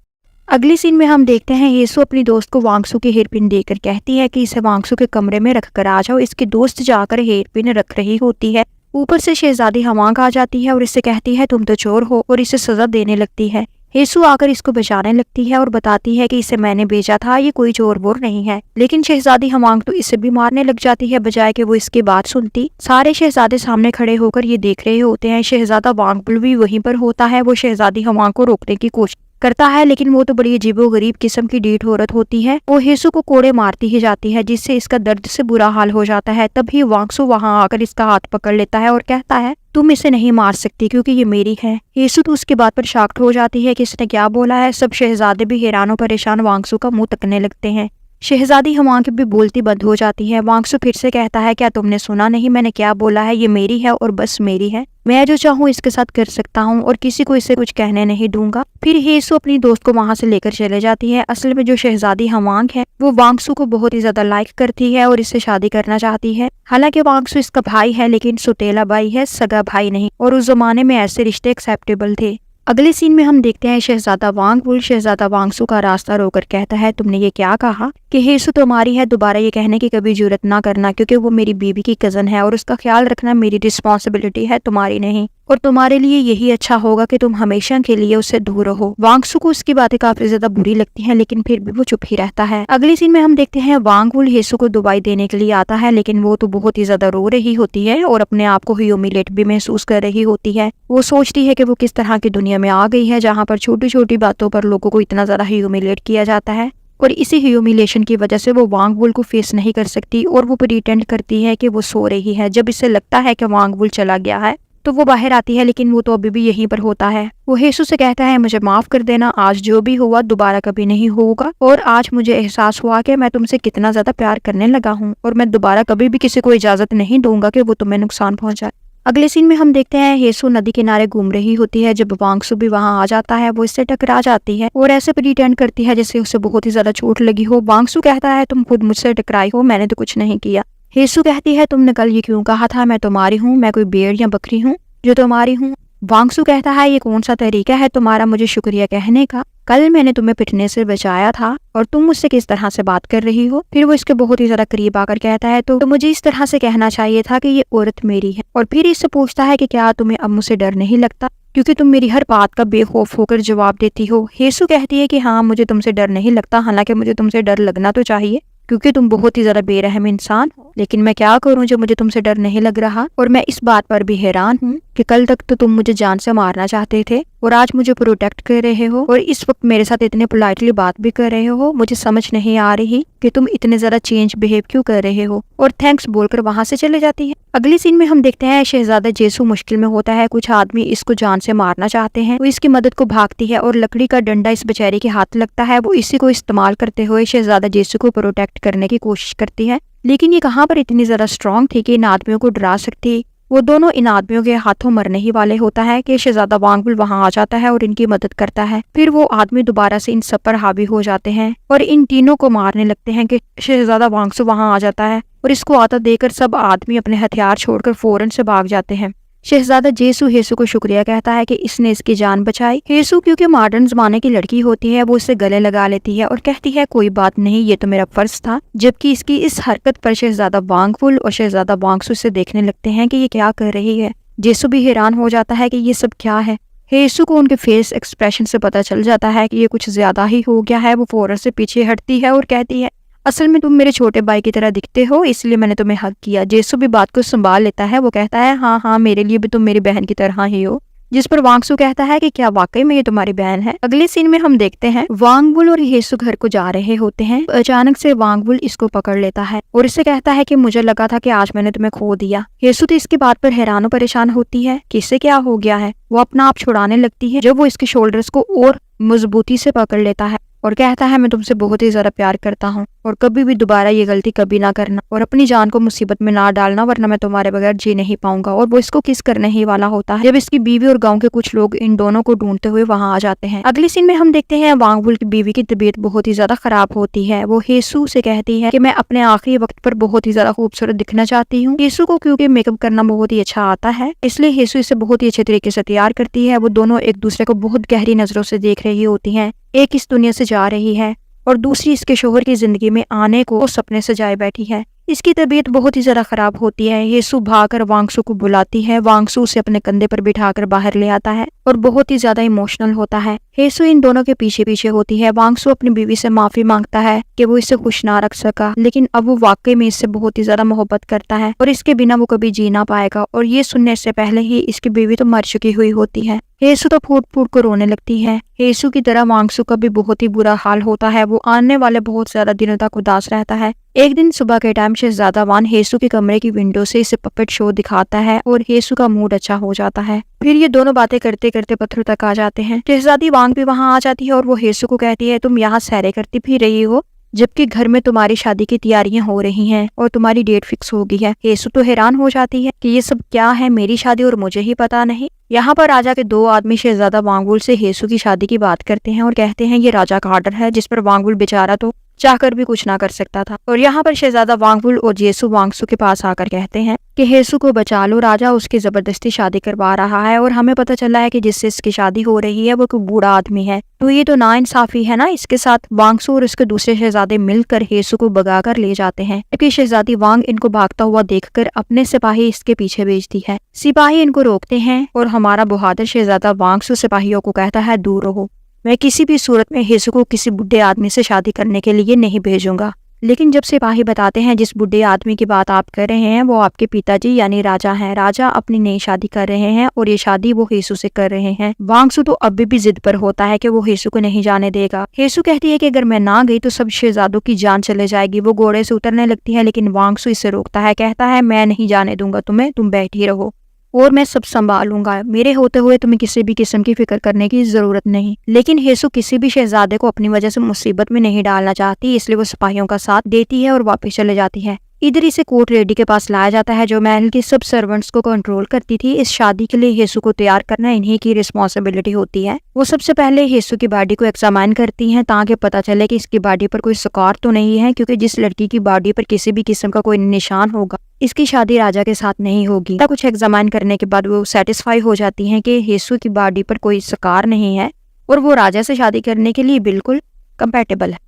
अगली सीन में हम देखते हैं हेसु अपनी दोस्त को वांगसू की हेयरपिन देकर कहती है कि इसे वांगसू के कमरे में रख कर आ जाओ। इसकी दोस्त जाकर हेयरपिन रख रही होती है ऊपर से शहजादी हवांग आ जाती है और इससे कहती है तुम तो चोर हो, और इसे सजा देने लगती है। हेसु आकर इसको बचाने लगती है और बताती है कि इसे मैंने भेजा था, ये कोई चोर वोर नहीं है। लेकिन शहजादी हवांग तो इसे भी मारने लग जाती है बजाय कि वो इसकी बात सुनती। सारे शहजादे सामने खड़े होकर ये देख रहे होते हैं। शहजादा वांगबुल भी वहीं पर होता है। वो शहजादी हवांग को रोकने की कोशिश करता है, लेकिन वो तो बड़ी अजीबोगरीब किस्म की ढीठ औरत होती है। वो हेसु को कोड़े मारती ही जाती है, जिससे इसका दर्द से बुरा हाल हो जाता है। तभी वांगसु वहां आकर इसका हाथ पकड़ लेता है और कहता है तुम इसे नहीं मार सकती क्योंकि ये मेरी है। हेसु तो उसकी बात पर शॉक्ड हो जाती है कि इसने क्या बोला है। सब शहजादे भी हैरान और परेशान वांगसु का मुंह तकने लगते हैं। शहजादी हवांग भी बोलती बंद हो जाती है। वांगसु फिर से कहता है क्या तुमने सुना नहीं मैंने क्या बोला है, ये मेरी है और बस मेरी है। मैं जो चाहूँ इसके साथ कर सकता हूँ और किसी को इसे कुछ कहने नहीं दूंगा। फिर हेसु अपनी दोस्त को वहां से लेकर चले जाती है। असल में जो शहजादी हवांग है वो वांगसु को बहुत ही ज्यादा लाइक करती है और इससे शादी करना चाहती है। हालांकि वांगसु इसका भाई है, लेकिन सुतेला भाई है, सगा भाई नहीं, और उस जमाने में ऐसे रिश्ते एक्सेप्टेबल थे। अगले सीन में हम देखते हैं शहजादा वांगबुल शहजादा वांगसु का रास्ता रोकर कहता है तुमने ये क्या कहा कि हेसु तुम्हारी है, दोबारा ये कहने की कभी जरूरत ना करना, क्योंकि वो मेरी बीवी की कजन है और उसका ख्याल रखना मेरी रिस्पॉन्सिबिलिटी है, तुम्हारी नहीं। और तुम्हारे लिए यही अच्छा होगा कि तुम हमेशा के लिए उससे दूर रहो। वांगसु को उसकी बातें काफी ज्यादा बुरी लगती हैं, लेकिन फिर भी वो चुप ही रहता है। अगले सीन में हम देखते हैं वांगबुल हेसु को दवाई देने के लिए आता है, लेकिन वो तो बहुत ही ज्यादा रो रही होती है और अपने आप को ह्यूमिलेट भी महसूस कर रही होती है। वो सोचती है कि वो किस तरह की दुनिया में आ गई है जहाँ पर छोटी छोटी बातों पर लोगों को इतना ज्यादा ह्यूमिलेट किया जाता है, और इसी ह्यूमिलेशन की वजह से वो वांगबुल को फेस नहीं कर सकती और वो प्रिटेंड करती है कि वो सो रही है। जब इसे लगता है कि वांगबुल चला गया है तो वो बाहर आती है, लेकिन वो तो अभी भी यहीं पर होता है। वो हेसु से कहता है मुझे माफ कर देना, आज जो भी हुआ दोबारा कभी नहीं होगा, और आज मुझे एहसास हुआ कि मैं तुमसे कितना ज्यादा प्यार करने लगा हूँ और मैं दोबारा कभी भी किसी को इजाजत नहीं दूंगा कि वो तुम्हें नुकसान पहुंचाए। अगले सीन में हम देखते हैं हेसु नदी किनारे घूम रही होती है। जब वांगसु भी वहां आ जाता है वो इससे टकरा जाती है और ऐसे प्रिटेंड करती है जैसे उसे बहुत ही ज्यादा चोट लगी हो। वांगसु कहता है तुम खुद मुझसे टकराई हो, मैंने तो कुछ नहीं किया। हेसु कहती है तुमने कल ये क्यों कहा था मैं तुम्हारी हूँ, मैं कोई भेड़ या बकरी हूँ जो तुम्हारी हूँ। वांगसु कहता है ये कौन सा तरीका है तुम्हारा मुझे शुक्रिया कहने का, कल मैंने तुम्हें पिटने से बचाया था और तुम मुझसे किस तरह से बात कर रही हो। फिर वो इसके बहुत ही ज्यादा करीब आकर कहता है तो मुझे इस तरह से कहना चाहिए था कि ये औरत मेरी है। और फिर इससे पूछता है कि क्या तुम्हें अब मुझसे डर नहीं लगता, क्योंकि तुम मेरी हर बात का बेखौफ होकर जवाब देती हो। हेसु कहती है कि हाँ मुझे तुमसे डर नहीं लगता, हालांकि मुझे तुमसे डर लगना तो चाहिए क्योंकि तुम बहुत ही ज्यादा बेरहम इंसान हो, लेकिन मैं क्या करूं जो मुझे तुमसे डर नहीं लग रहा। और मैं इस बात पर भी हैरान हूं कि कल तक तो तुम मुझे जान से मारना चाहते थे और आज मुझे प्रोटेक्ट कर रहे हो और इस वक्त मेरे साथ इतने पोलाइटली बात भी कर रहे हो। मुझे समझ नहीं आ रही कि तुम इतने ज्यादा चेंज बिहेव क्यों कर रहे हो। और थैंक्स बोलकर वहां से चले जाती है। अगली सीन में हम देखते हैं शहजादा जेसु मुश्किल में होता है। कुछ आदमी इसको जान से मारना चाहते हैं। वो इसकी मदद को भागती है और लकड़ी का डंडा इस बेचारे के हाथ लगता है। वो इसी को इस्तेमाल करते हुए शहजादा जेसु को प्रोटेक्ट करने की कोशिश करती है, लेकिन ये कहाँ पर इतनी ज्यादा स्ट्रॉन्ग थी कि इन आदमियों को डरा सकती। वो दोनों इन आदमियों के हाथों मरने ही वाले होता है कि शहजादा वांगबुल वहां आ जाता है और इनकी मदद करता है। फिर वो आदमी दोबारा से इन सब पर हावी हो जाते हैं और इन तीनों को मारने लगते हैं कि शहजादा वांगसु वहां आ जाता है और इसको आता देकर सब आदमी अपने हथियार छोड़कर फौरन से भाग जाते हैं। शहजादा जेसु हेसु को शुक्रिया कहता है कि इसने इसकी जान बचाई। हेसु क्योंकि मॉडर्न जमाने की लड़की होती है वो उससे गले लगा लेती है और कहती है कोई बात नहीं, ये तो मेरा फर्ज था। जबकि इसकी इस हरकत पर शहजादा वांगबुल और शहजादा वांगसु से देखने लगते हैं कि ये क्या कर रही है। जेसु भी हैरान हो जाता है कि ये सब क्या है। हेसु को उनके फेस एक्सप्रेशन से पता चल जाता है कि ये कुछ ज्यादा ही हो गया है। वो फौरन से पीछे हटती है और कहती है असल में तुम मेरे छोटे भाई की तरह दिखते हो, इसलिए मैंने तुम्हें हक किया। जेसु भी बात को संभाल लेता है। वो कहता है हाँ हाँ मेरे लिए भी तुम मेरी बहन की तरह ही हो। जिस पर वांगसु कहता है कि क्या वाकई में ये तुम्हारी बहन है। अगले सीन में हम देखते हैं वांगबुल और हेसु घर को जा रहे होते हैं। अचानक से वांगबुल इसको पकड़ लेता है और इससे कहता है कि मुझे लगा था कि आज मैंने तुम्हें खो दिया। हेसु तो इसकी बात पर हैरान और परेशान होती है कि इससे क्या हो गया है। वो अपना आप छुड़ाने लगती है जब वो इसके शोल्डर्स को और मजबूती से पकड़ लेता है और कहता है मैं तुमसे बहुत ही ज्यादा प्यार करता हूँ और कभी भी दोबारा ये गलती कभी ना करना और अपनी जान को मुसीबत में ना डालना, वरना मैं तुम्हारे बगैर जी नहीं पाऊंगा। और वो इसको किस करने ही वाला होता है जब इसकी बीवी और गांव के कुछ लोग इन दोनों को ढूंढते हुए वहां आ जाते हैं। अगले सीन में हम देखते हैं वांगबुल की बीवी की तबीयत बहुत ही ज्यादा खराब होती है। वो हेसु से कहती है कि मैं अपने आखिरी वक्त पर बहुत ही ज्यादा खूबसूरत दिखना चाहती हूँ। हेसु को क्योंकि मेकअप करना बहुत ही अच्छा आता है, इसलिए हेसु इसे बहुत ही अच्छे तरीके से तैयार करती है। वो दोनों एक दूसरे को बहुत गहरी नजरों से देख रही होती है। एक इस दुनिया से जा रही है और दूसरी इसके शोहर की जिंदगी में आने को सपने सजाए बैठी है। इसकी तबीयत बहुत ही ज्यादा खराब होती है। येसु भागकर वांगसू को बुलाती है। वांगसू उसे अपने कंधे पर बिठाकर बाहर ले आता है और बहुत ही ज्यादा इमोशनल होता है। येसु इन दोनों के पीछे पीछे होती है। वांगसू अपनी बीवी से माफी मांगता है कि वो इसे खुश ना रख सका, लेकिन अब वो वाकई में इससे बहुत ही ज्यादा मोहब्बत करता है और इसके बिना वो कभी जी ना पाएगा। और ये सुनने से पहले ही इसकी बीवी तो मर चुकी हुई होती है। येसु तो फूट फूट कर रोने लगती है। येसु की तरह वांगसू का भी बहुत ही बुरा हाल होता है। वो आने वाले बहुत ज्यादा दिनों तक उदास रहता है। एक दिन सुबह के टाइम शहजादा वान येसु के कमरे की विंडो से इसे पपेट शो दिखाता है और येसु का मूड अच्छा हो जाता है। फिर ये दोनों बातें करते करते पत्थरों तक आ जाते हैं। शहजादी वांग भी वहाँ आ जाती है और वो येसु को कहती है, तुम यहाँ सैरे करती फिर रही हो जबकि घर में तुम्हारी शादी की तैयारियां हो रही हैं और तुम्हारी डेट फिक्स हो गई है। येसु तो हैरान हो जाती है कि ये सब क्या है, मेरी शादी और मुझे ही पता नहीं। यहाँ पर राजा के दो आदमी शहजादा वांगुल से येसु की शादी की बात करते हैं और कहते हैं ये राजा का ऑर्डर है, जिस पर वांगुल बेचारा तो चाहकर भी कुछ ना कर सकता था। और यहाँ पर शहजादा वांगुल और येसु वांगसू के पास आकर कहते हैं कि येसु को बचा लो, राजा उसकी जबरदस्ती शादी करवा रहा है और हमें पता चला है कि जिससे इसकी शादी हो रही है वो कोई बूढ़ा आदमी है, तो ये तो नाइंसाफी है ना। इसके साथ वांगसू और उसके दूसरे शहजादे मिलकर येसु को भगा कर ले जाते हैं, क्योंकि शहजादी वांग इनको भागता हुआ देखकर अपने सिपाही इसके पीछे भेजती है। सिपाही इनको रोकते हैं और हमारा बहादुर शहजादा वांगसू सिपाहियों को कहता है, दूर रहो, मैं किसी भी सूरत में येसु को किसी बुढ़े आदमी से शादी करने के लिए नहीं भेजूंगा। लेकिन जब सिपाही बताते हैं जिस बुढ़े आदमी की बात आप कर रहे हैं वो आपके पिताजी यानी राजा हैं। राजा अपनी नई शादी कर रहे हैं और ये शादी वो येसु से कर रहे हैं। वांगसू तो अभी भी जिद पर होता है कि वो येसु को नहीं जाने देगा। येसु कहती है कि अगर मैं ना गई तो सब शहजादों की जान चले जाएगी। वो घोड़े से उतरने लगती है, लेकिन वांगसू इसे रोकता है, कहता है मैं नहीं जाने दूंगा तुम्हें, तुम बैठी रहो और मैं सब संभालूंगा। मेरे होते हुए तुम्हें किसी भी किस्म की फिक्र करने की जरूरत नहीं। लेकिन येसु किसी भी शहजादे को अपनी वजह से मुसीबत में नहीं डालना चाहती, इसलिए वो सिपाहियों का साथ देती है और वापस चले जाती है। इधर इसे कोर्ट लेडी के पास लाया जाता है जो महल के सब सर्वेंट्स को कंट्रोल करती थी। इस शादी के लिए येसु को तैयार करना इन्हीं की रिस्पॉन्सिबिलिटी होती है। वो सबसे पहले येसु की बॉडी को एग्जामिन करती हैं ताकि पता चले कि इसकी बॉडी पर कोई स्कार तो नहीं है, क्योंकि जिस लड़की की बॉडी पर किसी भी किस्म का कोई निशान होगा इसकी शादी राजा के साथ नहीं होगी। कुछ एग्जामिन करने के बाद वो सेटिस्फाई हो जाती हैं कि येसु की बॉडी पर कोई स्कार नहीं है और वो राजा से शादी करने के लिए बिल्कुल कंपैटिबल है।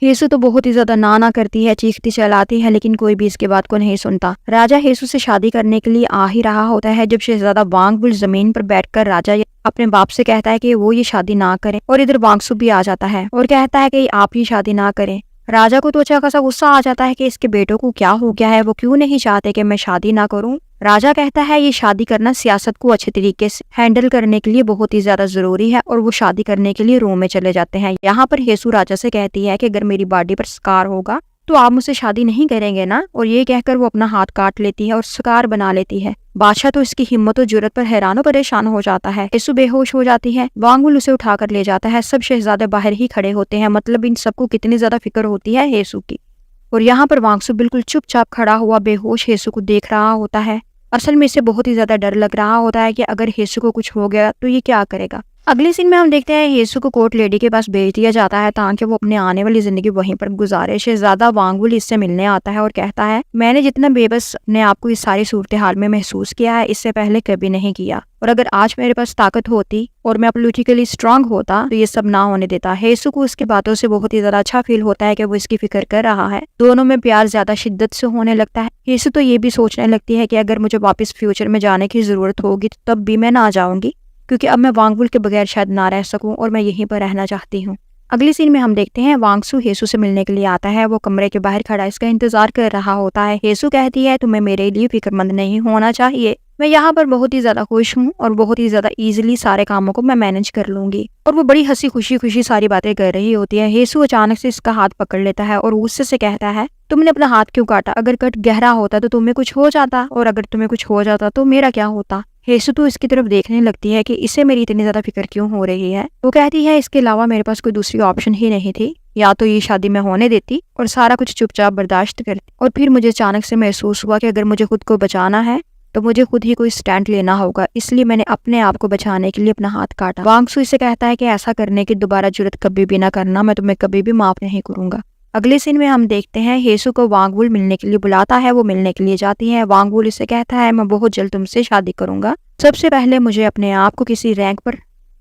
येसु तो बहुत ही ज्यादा ना करती है, चीखती चलाती है, लेकिन कोई भी इसके बात को नहीं सुनता। राजा येसु से शादी करने के लिए आ ही रहा होता है जब शहजादा वांगबुल जमीन पर बैठकर राजा अपने बाप से कहता है कि वो ये शादी ना करें, और इधर वांगसू भी आ जाता है और कहता है कि आप ये शादी ना करें। राजा को तो अच्छा खासा गुस्सा आ जाता है कि इसके बेटों को क्या हो गया है, वो क्यों नहीं चाहते कि मैं शादी ना करूं। राजा कहता है ये शादी करना सियासत को अच्छे तरीके से हैंडल करने के लिए बहुत ही ज्यादा जरूरी है, और वो शादी करने के लिए रोम में चले जाते हैं। यहाँ पर येसु राजा से कहती है कि अगर मेरी बॉडी पर स्कार होगा तो आप मुझसे शादी नहीं करेंगे ना, और ये कहकर वो अपना हाथ काट लेती है और स्कार बना लेती है। बादशाह तो इसकी हिम्मत और जुर्रत पर हैरान और परेशान हो जाता है। येसु बेहोश हो जाती है, वांगबुल उसे उठाकर ले जाता है। सब शहजादे बाहर ही खड़े होते हैं, मतलब इन सबको कितनी ज्यादा फिक्र होती है येसु की। और यहाँ पर वांगसू बिल्कुल चुपचाप खड़ा हुआ बेहोश येसु को देख रहा होता है। असल में इसे बहुत ही ज्यादा डर लग रहा होता है कि अगर येसु को कुछ हो गया तो ये क्या करेगा। अगले सीन में हम देखते हैं येसु को कोर्ट लेडी के पास भेज दिया जाता है ताकि वो अपने आने वाली जिंदगी वहीं पर गुजारे। शहजादा वांगबुल इससे मिलने आता है और कहता है मैंने जितना बेबस अपने आप को इस सारी सूरत हाल में महसूस किया है इससे पहले कभी नहीं किया, और अगर आज मेरे पास ताकत होती और मैं पॉलिटिकली स्ट्रांग होता तो ये सब ना होने देता। येसु को उसकी बातों से बहुत ही ज्यादा अच्छा फील होता है कि वो इसकी फिक्र कर रहा है। दोनों में प्यार ज्यादा शिद्दत से होने लगता है। येसु तो ये भी सोचने लगती है कि अगर मुझे वापस फ्यूचर में जाने की जरूरत होगी तो तब भी मैं ना जाऊंगी, क्योंकि अब मैं वांगबुल के बगैर शायद ना रह सकूं और मैं यहीं पर रहना चाहती हूँ। अगली सीन में हम देखते हैं वांगसू येसु से मिलने के लिए आता है। वो कमरे के बाहर खड़ा इसका इंतजार कर रहा होता है। येसु कहती है तुम्हें मेरे लिए फिक्रमंद नहीं होना चाहिए, मैं यहाँ पर बहुत ही ज्यादा खुश हूँ और बहुत ही ज्यादा इजीली सारे कामों को मैं मैनेज कर लूंगी। और वो बड़ी हंसी खुशी सारी बातें कर रही होती है। येसु अचानक से इसका हाथ पकड़ लेता है और गुस्से से कहता है तुमने अपना हाथ क्यों काटा, अगर कट गहरा होता तो तुम्हें कुछ हो जाता, और अगर तुम्हें कुछ हो जाता तो मेरा क्या होता। येसु तो इसकी तरफ देखने लगती है कि इसे मेरी इतनी ज्यादा फिक्र क्यों हो रही है। वो कहती है इसके अलावा मेरे पास कोई दूसरी ऑप्शन ही नहीं थी, या तो ये शादी मैं होने देती और सारा कुछ चुपचाप बर्दाश्त करती, और फिर मुझे अचानक से महसूस हुआ कि अगर मुझे खुद को बचाना है तो मुझे खुद ही कोई स्टैंड लेना होगा, इसलिए मैंने अपने आप को बचाने के लिए अपना हाथ काटा। वांगसू इसे कहता है कि ऐसा करने की दोबारा जुर्रत कभी भी ना करना, मैं तुम्हें कभी भी माफ नहीं करूंगा। अगले सीन में हम देखते हैं येसु को वांगबुल मिलने के लिए बुलाता है। वो मिलने के लिए जाती है। वांगबुल इसे कहता है मैं बहुत जल्द तुमसे शादी करूंगा, सबसे पहले मुझे अपने आप को किसी रैंक पर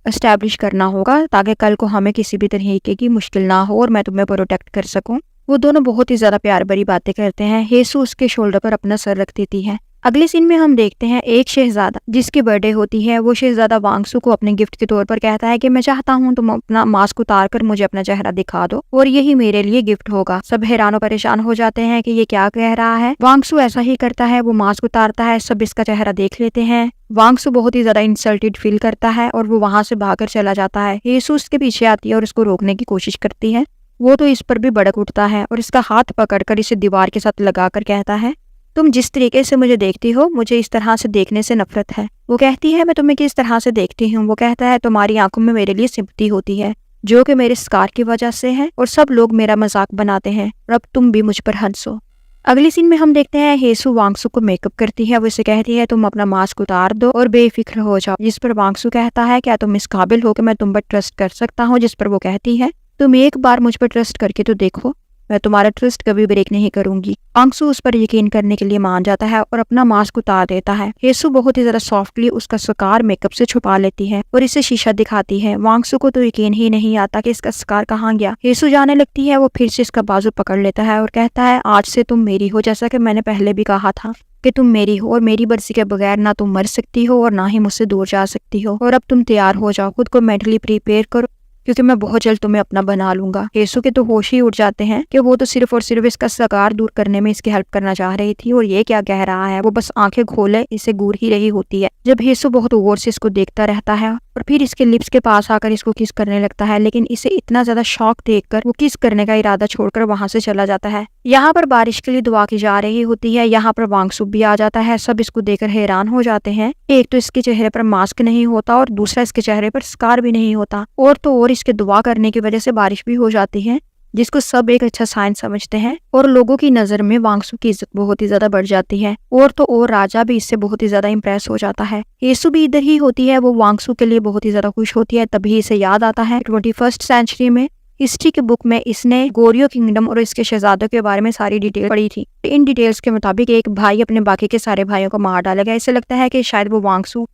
एस्टैब्लिश करना होगा ताकि कल को हमें किसी भी तरीके की मुश्किल ना हो और मैं तुम्हें प्रोटेक्ट कर सकूं। वो दोनों बहुत ही ज्यादा प्यार भरी बातें करते हैं। हेसू उसके शोल्डर पर अपना सर रख देती है। अगले सीन में हम देखते हैं एक शहजादा जिसकी बर्थडे होती है, वो शहजादा वांगसू को अपने गिफ्ट के तौर पर कहता है कि मैं चाहता हूँ तुम अपना मास्क उतार कर मुझे अपना चेहरा दिखा दो और यही मेरे लिए गिफ्ट होगा। सब हैरान और परेशान हो जाते हैं कि ये क्या कह रहा है। वांगसू ऐसा ही करता है, वो मास्क उतारता है, सब इसका चेहरा देख लेते हैं। वांगसू बहुत ही ज्यादा इंसल्टेड फील करता है और वो वहां से भागकर चला जाता है। हेसू उसके पीछे आती है और उसको रोकने की कोशिश करती है। वो तो इस पर भी भड़क उठता है और इसका हाथ पकड़कर इसे दीवार के साथ लगाकर कहता है, तुम जिस तरीके से मुझे देखती हो मुझे इस तरह से देखने से नफरत है। वो कहती है, मैं तुम्हें किस तरह से देखती हूँ। वो कहता है, तुम्हारी आंखों में मेरे लिए सिंपैथी होती है जो कि मेरे स्कार की वजह से है और सब लोग मेरा मजाक बनाते हैं और अब तुम भी मुझ पर हंसो। अगली सीन में हम देखते हैं हेसू वांगसू को मेकअप करती है। वो इसे कहती है, तुम अपना मास्क उतार दो और बेफिक्र हो जाओ। जिस पर वांगसू कहता है, क्या तुम इस काबिल हो कि मैं तुम पर ट्रस्ट कर सकता हूँ। जिस पर वो कहती है, तुम एक बार मुझ पर ट्रस्ट करके तो देखो, मैं तुम्हारा ट्रस्ट कभी ब्रेक नहीं करूंगी। वांगसू उस पर यकीन करने के लिए मान जाता है और अपना मास्क उतार देता है। हेसू बहुत ही ज्यादा सॉफ्टली उसका स्कार मेकअप से छुपा लेती है और इसे शीशा दिखाती है। वांगसू को तो यकीन ही नहीं आता कि इसका स्कार कहाँ गया। हेसू जाने लगती है, वो फिर से इसका बाजू पकड़ लेता है और कहता है, आज से तुम मेरी हो, जैसा कि मैंने पहले भी कहा था कि तुम मेरी हो और मेरी मर्जी के बगैर ना तुम मर सकती हो और ना ही मुझसे दूर जा सकती हो। और अब तुम तैयार हो जाओ, खुद को मेंटली प्रिपेयर करो क्योंकि मैं बहुत जल्द तुम्हें अपना बना लूंगा। हेसू के तो होश ही उड़ जाते हैं कि वो तो सिर्फ और सिर्फ इसका स्कार दूर करने में इसकी हेल्प करना चाह रही थी और ये क्या कह रहा है। वो बस आंखें खोले इसे घूर ही रही होती है जब हेसू बहुत गौर से इसको देखता रहता है और फिर इसके लिप्स के पास आकर इसको किस करने लगता है। लेकिन इसे इतना ज्यादा शौक देखकर वो किस करने का इरादा छोड़कर वहां से चला जाता है। यहाँ पर बारिश के लिए दुआ की जा रही होती है। यहाँ पर वांगसू भी आ जाता है। सब इसको देखकर हैरान हो जाते हैं। एक तो इसके चेहरे पर मास्क नहीं होता और दूसरा इसके चेहरे पर स्कार भी नहीं होता और तो और इसके दुआ करने की वजह से बारिश भी हो जाती है, जिसको सब एक अच्छा साइन समझते हैं और लोगों की नजर में वांगसू की इज्जत बहुत ही ज्यादा बढ़ जाती है और तो और राजा भी इससे बहुत ही ज्यादा इम्प्रेस हो जाता है। हेसू भी इधर ही होती है। वो वांगसू के लिए बहुत ही ज्यादा खुश होती है। तभी इसे याद आता है 21st सेंचुरी में हिस्ट्री के बुक में इसने गोरियो किंगडम और इसके शहजादों के बारे में सारी डिटेल पढ़ी थी। इन डिटेल्स के मुताबिक एक भाई अपने बाकी के सारे भाइयों को मार डालेगा। इसे लगता है कि शायद वो वांगसू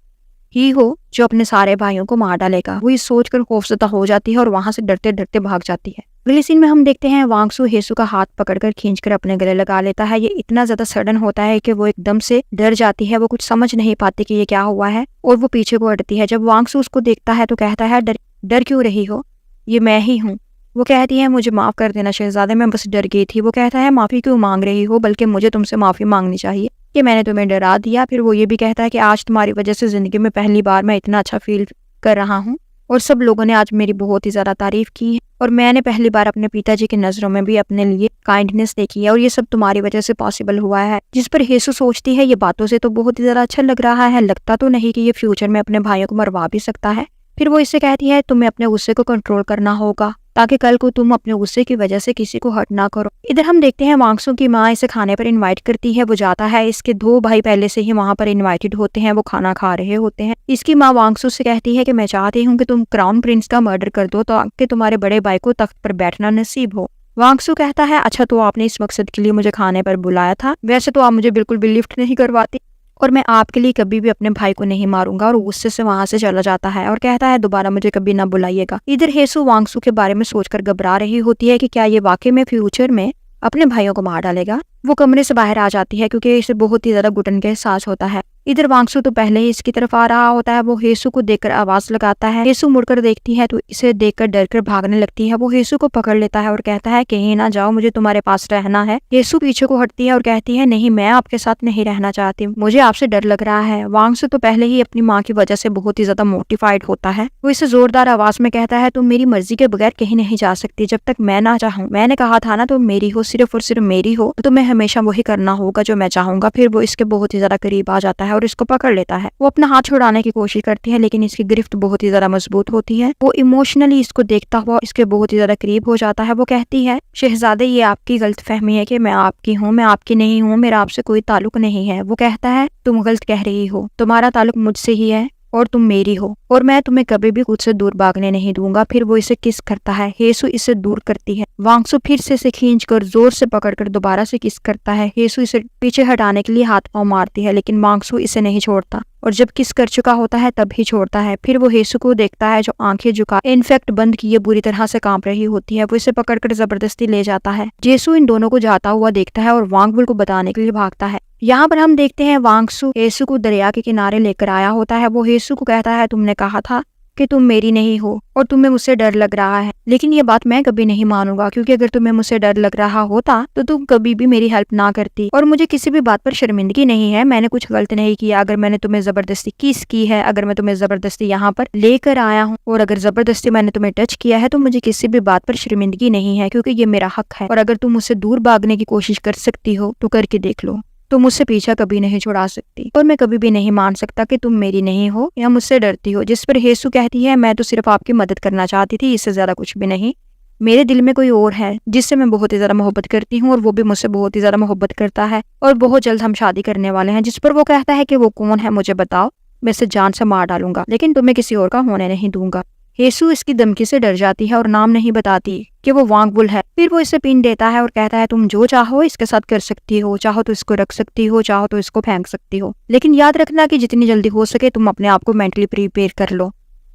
ही हो जो अपने सारे भाइयों को मार डालेगा। वो ये सोचकर खौफजदा हो जाती है और वहां से डरते डरते भाग जाती है। अगले सीन में हम देखते हैं वांगसू हेसू का हाथ पकड़कर खींचकर अपने गले लगा लेता है। ये इतना ज्यादा सडन होता है कि वो एकदम से डर जाती है। वो कुछ समझ नहीं पाती कि ये क्या हुआ है और वो पीछे को हटती है। जब वांगसू उसको देखता है तो कहता है, डर क्यों रही हो, ये मैं ही हूँ। वो कहती है, मुझे माफ कर देना शहजादे, मैं बस डर गई थी। वो कहता है, माफी क्यों मांग रही हो, बल्कि मुझे तुमसे माफी मांगनी चाहिए कि मैंने तुम्हें डरा दिया। फिर वो ये भी कहता है कि आज तुम्हारी वजह से जिंदगी में पहली बार मैं इतना अच्छा फील कर रहा हूँ और सब लोगों ने आज मेरी बहुत ही ज्यादा तारीफ की है और मैंने पहली बार अपने पिताजी की नजरों में भी अपने लिए काइंडनेस देखी है और ये सब तुम्हारी वजह से पॉसिबल हुआ है। जिस पर हेसू सोचती है, ये बातों से तो बहुत ही ज्यादा अच्छा लग रहा है, लगता तो नहीं कि ये फ्यूचर में अपने भाइयों को मरवा भी सकता है। फिर वो इससे कहती है, तुम्हें अपने गुस्से को कंट्रोल करना होगा ताकि कल को तुम अपने गुस्से की वजह से किसी को हर्ट ना करो। इधर हम देखते हैं वांगसू की माँ इसे खाने पर इनवाइट करती है। वो जाता है, इसके 2 भाई पहले से ही वहां पर इनवाइटेड होते हैं, वो खाना खा रहे होते हैं। इसकी माँ वांगसू से कहती है कि मैं चाहती हूँ कि तुम क्राउन प्रिंस का मर्डर कर दो ताकि तुम्हारे बड़े भाई को तख्त पर बैठना नसीब हो। वांगसू कहता है, अच्छा तो आपने इस मकसद के लिए मुझे खाने पर बुलाया था, वैसे तो आप मुझे बिल्कुल भी लिफ्ट नहीं करवाती और मैं आपके लिए कभी भी अपने भाई को नहीं मारूंगा। और गुस्से से वहां से चला जाता है और कहता है, दोबारा मुझे कभी ना बुलाइएगा। इधर हेसू वांगसू के बारे में सोचकर घबरा रही होती है कि क्या ये वाकई में फ्यूचर में अपने भाइयों को मार डालेगा। वो कमरे से बाहर आ जाती है क्योंकि इसे बहुत ही ज्यादा घुटन का एहसास होता है। इधर वांगसू तो पहले ही इसकी तरफ आ रहा होता है। वो हेसू को देखकर आवाज लगाता है। हेसू मुड़कर देखती है तो इसे देखकर डरकर भागने लगती है। वो हेसू को पकड़ लेता है और कहता है, कहीं ना जाओ, मुझे तुम्हारे पास रहना है। हेसू पीछे को हटती है और कहती है, नहीं, मैं आपके साथ नहीं रहना चाहती, मुझे आपसे डर लग रहा है। वांगसू तो पहले ही अपनी माँ की वजह से बहुत ही ज्यादा मोटिफाइड होता है। वो इसे जोरदार आवाज में कहता है, तुम मेरी मर्जी के बगैर कहीं नहीं जा सकती जब तक मैं ना चाहूँ। मैंने कहा था ना, तुम मेरी हो, सिर्फ और सिर्फ मेरी हो, तो तुम्हें हमेशा वही करना होगा जो मैं चाहूंगा। फिर वो इसके बहुत ही ज्यादा करीब आ जाता है और इसको पकड़ लेता है। वो अपना हाथ छुड़ाने की कोशिश करती है लेकिन इसकी गिरफ्त बहुत ही ज्यादा मजबूत होती है। वो इमोशनली इसको देखता हुआ इसके बहुत ही ज्यादा करीब हो जाता है। वो कहती है, शहजादे, ये आपकी गलतफहमी है कि मैं आपकी हूँ, मैं आपकी नहीं हूँ, मेरा आपसे कोई ताल्लुक नहीं है। वो कहता है, तुम गलत कह रही हो, तुम्हारा ताल्लुक मुझसे ही है और तुम मेरी हो और मैं तुम्हें कभी भी खुद से दूर भागने नहीं दूंगा। फिर वो इसे किस करता है। हेसू इसे दूर करती है। वांगसू फिर से इसे खींचकर जोर से पकड़कर दोबारा से किस करता है। हेसू इसे पीछे हटाने के लिए हाथ पांव मारती है लेकिन वांगसू इसे नहीं छोड़ता और जब किस कर चुका होता है तब ही छोड़ता है। फिर वो हेसु को देखता है जो आंखें झुका इनफेक्ट बंद किए बुरी तरह से कांप रही होती है। वो इसे पकड़कर जबरदस्ती ले जाता है। जेसु इन दोनों को जाता हुआ देखता है और वांगवुल को बताने के लिए भागता है। यहाँ पर हम देखते हैं वांगसु हेसु को दरिया के किनारे लेकर आया होता है। वो हेसु को कहता है तुमने कहा था कि तुम मेरी नहीं हो और तुम्हें मुझसे डर लग रहा है, लेकिन ये बात मैं कभी नहीं मानूंगा, क्योंकि अगर तुम्हें मुझसे डर लग रहा होता तो तुम कभी भी मेरी हेल्प ना करती। और मुझे किसी भी बात पर शर्मिंदगी नहीं है, मैंने कुछ गलत नहीं किया। अगर मैंने तुम्हें जबरदस्ती किस की है, अगर मैं तुम्हें जबरदस्ती यहाँ पर लेकर आया हूँ और अगर जबरदस्ती मैंने तुम्हें टच किया है तो मुझे किसी भी बात पर शर्मिंदगी नहीं है, क्योंकि ये मेरा हक है। और अगर तुम मुझसे दूर भागने की कोशिश कर सकती हो तो करके देख लो, तुम मुझसे पीछा कभी नहीं छुड़ा सकती और मैं कभी भी नहीं मान सकता कि तुम मेरी नहीं हो या मुझसे डरती हो। जिस पर हेसु कहती है मैं तो सिर्फ आपकी मदद करना चाहती थी, इससे ज्यादा कुछ भी नहीं। मेरे दिल में कोई और है जिससे मैं बहुत ही ज्यादा मोहब्बत करती हूँ और वो भी मुझसे बहुत ही ज्यादा मोहब्बत करता है और बहुत जल्द हम शादी करने वाले हैं। जिस पर वो कहता है कि वो कौन है मुझे बताओ, मैं इसे जान से मार डालूंगा, लेकिन तुम्हें किसी और का होने नहीं दूंगा। हेसु इसकी धमकी से डर जाती है और नाम नहीं बताती कि वो वांगवुल है। फिर वो इसे पिन देता है और कहता है तुम जो चाहो इसके साथ कर सकती हो, चाहो तो इसको रख सकती हो, चाहो तो इसको फेंक सकती हो, लेकिन याद रखना कि जितनी जल्दी हो सके तुम अपने आप को मेंटली प्रिपेयर कर लो,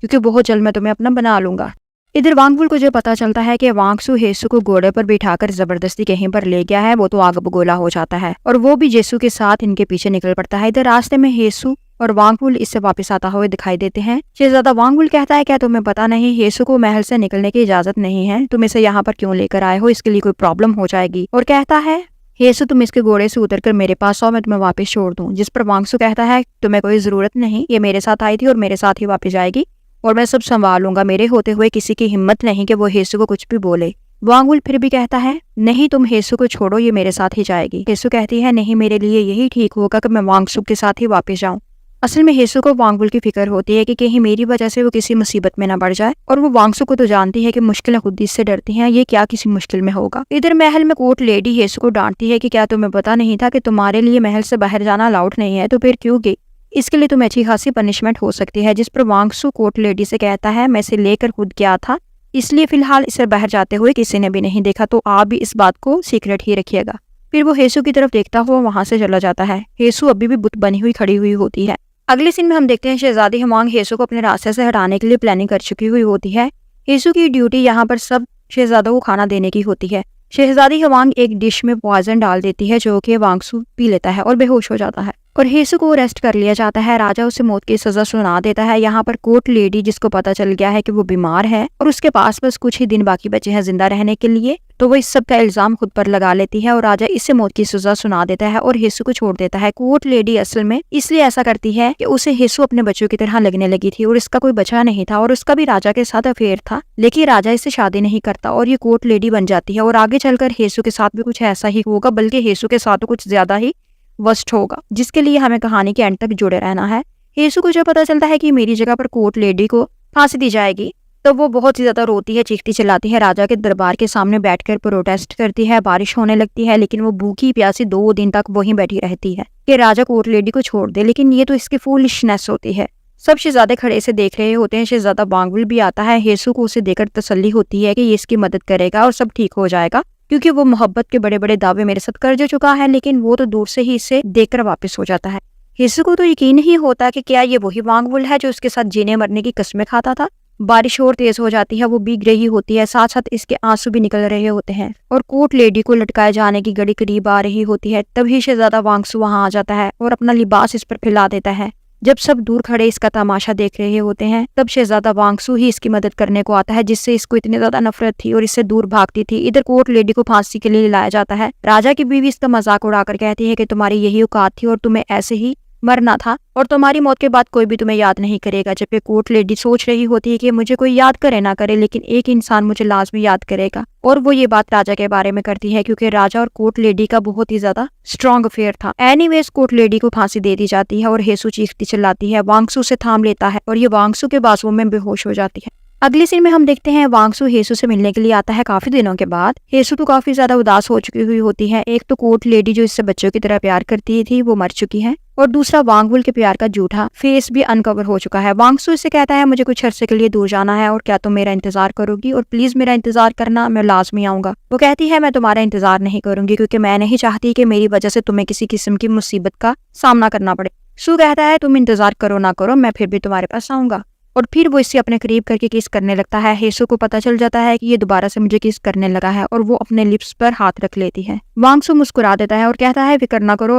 क्योंकि बहुत जल्द मैं तुम्हें अपना बना लूंगा। इधर वांगवुल को जो पता चलता है कि वांगसु हेसु को घोड़े पर बिठाकर जबरदस्ती कहीं पर ले गया है, वो तो आग बगोला हो जाता है और वो भी जेसु के साथ इनके पीछे निकल पड़ता है। इधर रास्ते में हेसु और वांगवुल इससे वापस आता हुए दिखाई देते हैं। शहजादा वांगवुल कहता है क्या तुम्हें पता नहीं हेसु को महल से निकलने की इजाजत नहीं है, तुम इसे यहाँ पर क्यों लेकर आए हो, इसके लिए कोई प्रॉब्लम हो जाएगी। और कहता है हेसु तुम इसके घोड़े से उतरकर मेरे पास आओ, मैं तुम्हें वापस छोड़ दूं। जिस पर वांगसु कहता है तुम्हें कोई जरूरत नहीं, ये मेरे साथ आई थी और मेरे साथ ही वापस जाएगी और मैं सब संभालूंगा। मेरे होते हुए किसी की हिम्मत नहीं कि वो हेसु को कुछ भी बोले। वांगवुल फिर भी कहता है नहीं तुम हेसु को छोड़ो, ये मेरे साथ ही जाएगी। हेसु कहती है नहीं, मेरे लिए यही ठीक होगा कि मैं वांगसु के साथ ही वापस जाऊं। असल में हेसु को वांगवुल की फिक्र होती है कि कहीं मेरी वजह से वो किसी मुसीबत में न पड़ जाए, और वो वांगसु को तो जानती है कि मुश्किलें खुद इससे डरती हैं, ये क्या किसी मुश्किल में होगा। इधर महल में कोर्ट लेडी हेसु को डांटती है कि क्या तुम्हें पता नहीं था कि तुम्हारे लिए महल से बाहर जाना अलाउड नहीं है, तो फिर क्यों गई, इसके लिए तुम्हें अच्छी खासी पनिशमेंट हो सकती है। जिस पर वांगसु कोर्ट लेडी से कहता है मैं इसे लेकर खुद गया था, इसलिए फिलहाल इसे बाहर जाते हुए किसी ने भी नहीं देखा, तो आप भी इस बात को सीक्रेट ही रखिएगा। फिर वो हेसु की तरफ देखता हुआ वहां से चला जाता है। हेसु अभी भी बुत बनी हुई खड़ी हुई होती है। अगले सीन में हम देखते हैं शहजादी हुमांग हेसु को अपने रास्ते से हटाने के लिए प्लानिंग कर चुकी हुई होती है। हेसु की ड्यूटी यहाँ पर सब शहजादों को खाना देने की होती है। शहजादी हुमांग एक डिश में पॉइजन डाल देती है जो कि वांगसु पी लेता है और बेहोश हो जाता है और हेसु को अरेस्ट कर लिया जाता है। राजा उसे मौत की सजा सुना देता है। यहाँ पर कोर्ट लेडी जिसको पता चल गया है कि वो बीमार है और उसके पास बस कुछ ही दिन बाकी बचे हैं जिंदा रहने के लिए, तो वो इस सब का इल्जाम खुद पर लगा लेती है और राजा इसे मौत की सजा सुना देता है और हेसु को छोड़ देता है। कोर्ट लेडी असल में इसलिए ऐसा करती है कि उसे हेसु अपने बच्चों की तरह लगने लगी थी और इसका कोई बच्चा नहीं था और उसका भी राजा के साथ अफेयर था, लेकिन राजा इससे शादी नहीं करता और ये कोर्ट लेडी बन जाती है। और आगे चलकर हेसु के साथ भी कुछ ऐसा ही होगा, बल्कि हेसु के साथ तो कुछ ज्यादा ही वर्स्ट होगा, जिसके लिए हमें कहानी के एंड तक जुड़े रहना है। हेसु को जब पता चलता है कि मेरी जगह पर कोर्ट लेडी को फांसी दी जाएगी तो वो बहुत ही ज्यादा रोती है, चीखती चिल्लाती है, राजा के दरबार के सामने बैठकर प्रोटेस्ट करती है। बारिश होने लगती है लेकिन वो भूखी प्यासी 2 दिन तक वहीं बैठी रहती है कि राजा कोर्ट लेडी को छोड़ दे, लेकिन ये तो इसकी फूलिशनेस होती है। सब शहजादे खड़े से देख रहे होते हैं। शहजादा वांगवुल भी आता है। हेसु को उसे देखकर तसल्ली होती है कि ये इसकी मदद करेगा और सब ठीक हो जाएगा, क्योंकि वो मोहब्बत के बड़े बड़े दावे मेरे साथ कर चुका है, लेकिन वो तो दूर से ही इसे देखकर वापस हो जाता है। हेसु को तो यकीन नहीं होता कि क्या ये वही वांगवुल है जो उसके साथ जीने मरने की कस्में खाता था। बारिश और तेज हो जाती है, वो भीग रही होती है, साथ साथ इसके आंसू भी निकल रहे होते हैं और कोर्ट लेडी को लटकाए जाने की घड़ी करीब आ रही होती है। तभी शहजादा वांगसु वहां आ जाता है और अपना लिबास इस पर फैला देता है। जब सब दूर खड़े इसका तमाशा देख रहे होते हैं तब शहजादा वांगसु ही इसकी मदद करने को आता है, जिससे इसको इतनी ज्यादा नफरत थी और इससे दूर भागती थी। इधर कोर्ट लेडी को फांसी के लिए लाया जाता है। राजा की बीवी इसका मजाक उड़ाकर कहती है कि तुम्हारी यही औकात थी और तुम्हें ऐसे ही मरना था और तुम्हारी मौत के बाद कोई भी तुम्हें याद नहीं करेगा। जब ये कोर्ट लेडी सोच रही होती है कि मुझे कोई याद करे ना करे, लेकिन एक इंसान मुझे लाजमी याद करेगा, और वो ये बात राजा के बारे में करती है, क्योंकि राजा और कोर्ट लेडी का बहुत ही ज्यादा स्ट्रॉन्ग अफेयर था। एनीवेज कोर्ट लेडी को फांसी दे दी जाती है और हेसु चीखती चिल्लाती है। वांगसु से थाम लेता है और ये वांगसु के बाजुओं में बेहोश हो जाती है। अगली सीन में हम देखते हैं वांगसु हेसु से मिलने के लिए आता है काफी दिनों के बाद। हेसु तो काफी ज्यादा उदास हो चुकी हुई होती है। एक तो कोर्ट लेडी जो इससे बच्चों की तरह प्यार करती थी वो मर चुकी है, और दूसरा वांगवुल के प्यार का झूठा फेस भी अनकवर हो चुका है। वांगसु इससे कहता है मुझे कुछ अरसे के लिए दूर जाना है और क्या तुम मेरा इंतजार करोगी, और प्लीज मेरा इंतजार करना, मैं लाजमी आऊंगा। वो कहती है मैं तुम्हारा इंतजार नहीं करूंगी, क्योंकि मैं नहीं चाहती कि मेरी वजह से तुम्हें किसी किस्म की मुसीबत का सामना करना पड़े। सू कहता है तुम इंतजार करो ना करो, मैं फिर भी तुम्हारे पास आऊंगा। और फिर वो इससे अपने करीब करके किस करने लगता है। हेसू को पता चल जाता है कि ये दोबारा से मुझे किस करने लगा है और वो अपने लिप्स पर हाथ रख लेती है। वांगसू मुस्कुरा देता है और कहता है फिक्र ना करो,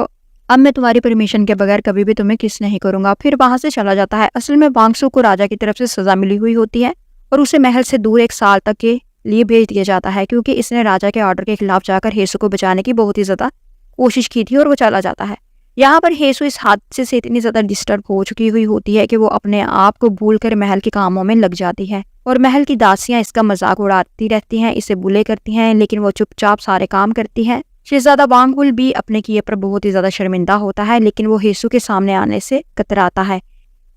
अब मैं तुम्हारी परमिशन के बगैर कभी भी तुम्हें किस नहीं करूंगा। फिर वहां से चला जाता है। असल में वांगसू को राजा की तरफ से सजा मिली हुई होती है और उसे महल से दूर 1 साल तक के लिए भेज दिया जाता है, क्योंकि इसने राजा के ऑर्डर के खिलाफ जाकर हेसू को बचाने की बहुत ही ज्यादा कोशिश की थी और वो चला जाता है। यहाँ पर हेसू इस हादसे से इतनी ज्यादा डिस्टर्ब हो चुकी हुई होती है कि वो अपने आप को भूलकर महल के कामों में लग जाती है और महल की दासियां इसका मजाक उड़ाती रहती हैं, इसे बुले करती हैं, लेकिन वो चुपचाप सारे काम करती है। शहजादा वांगहुल भी अपने किए पर बहुत ही ज्यादा शर्मिंदा होता है, लेकिन वो हेसू के सामने आने से कतराता है।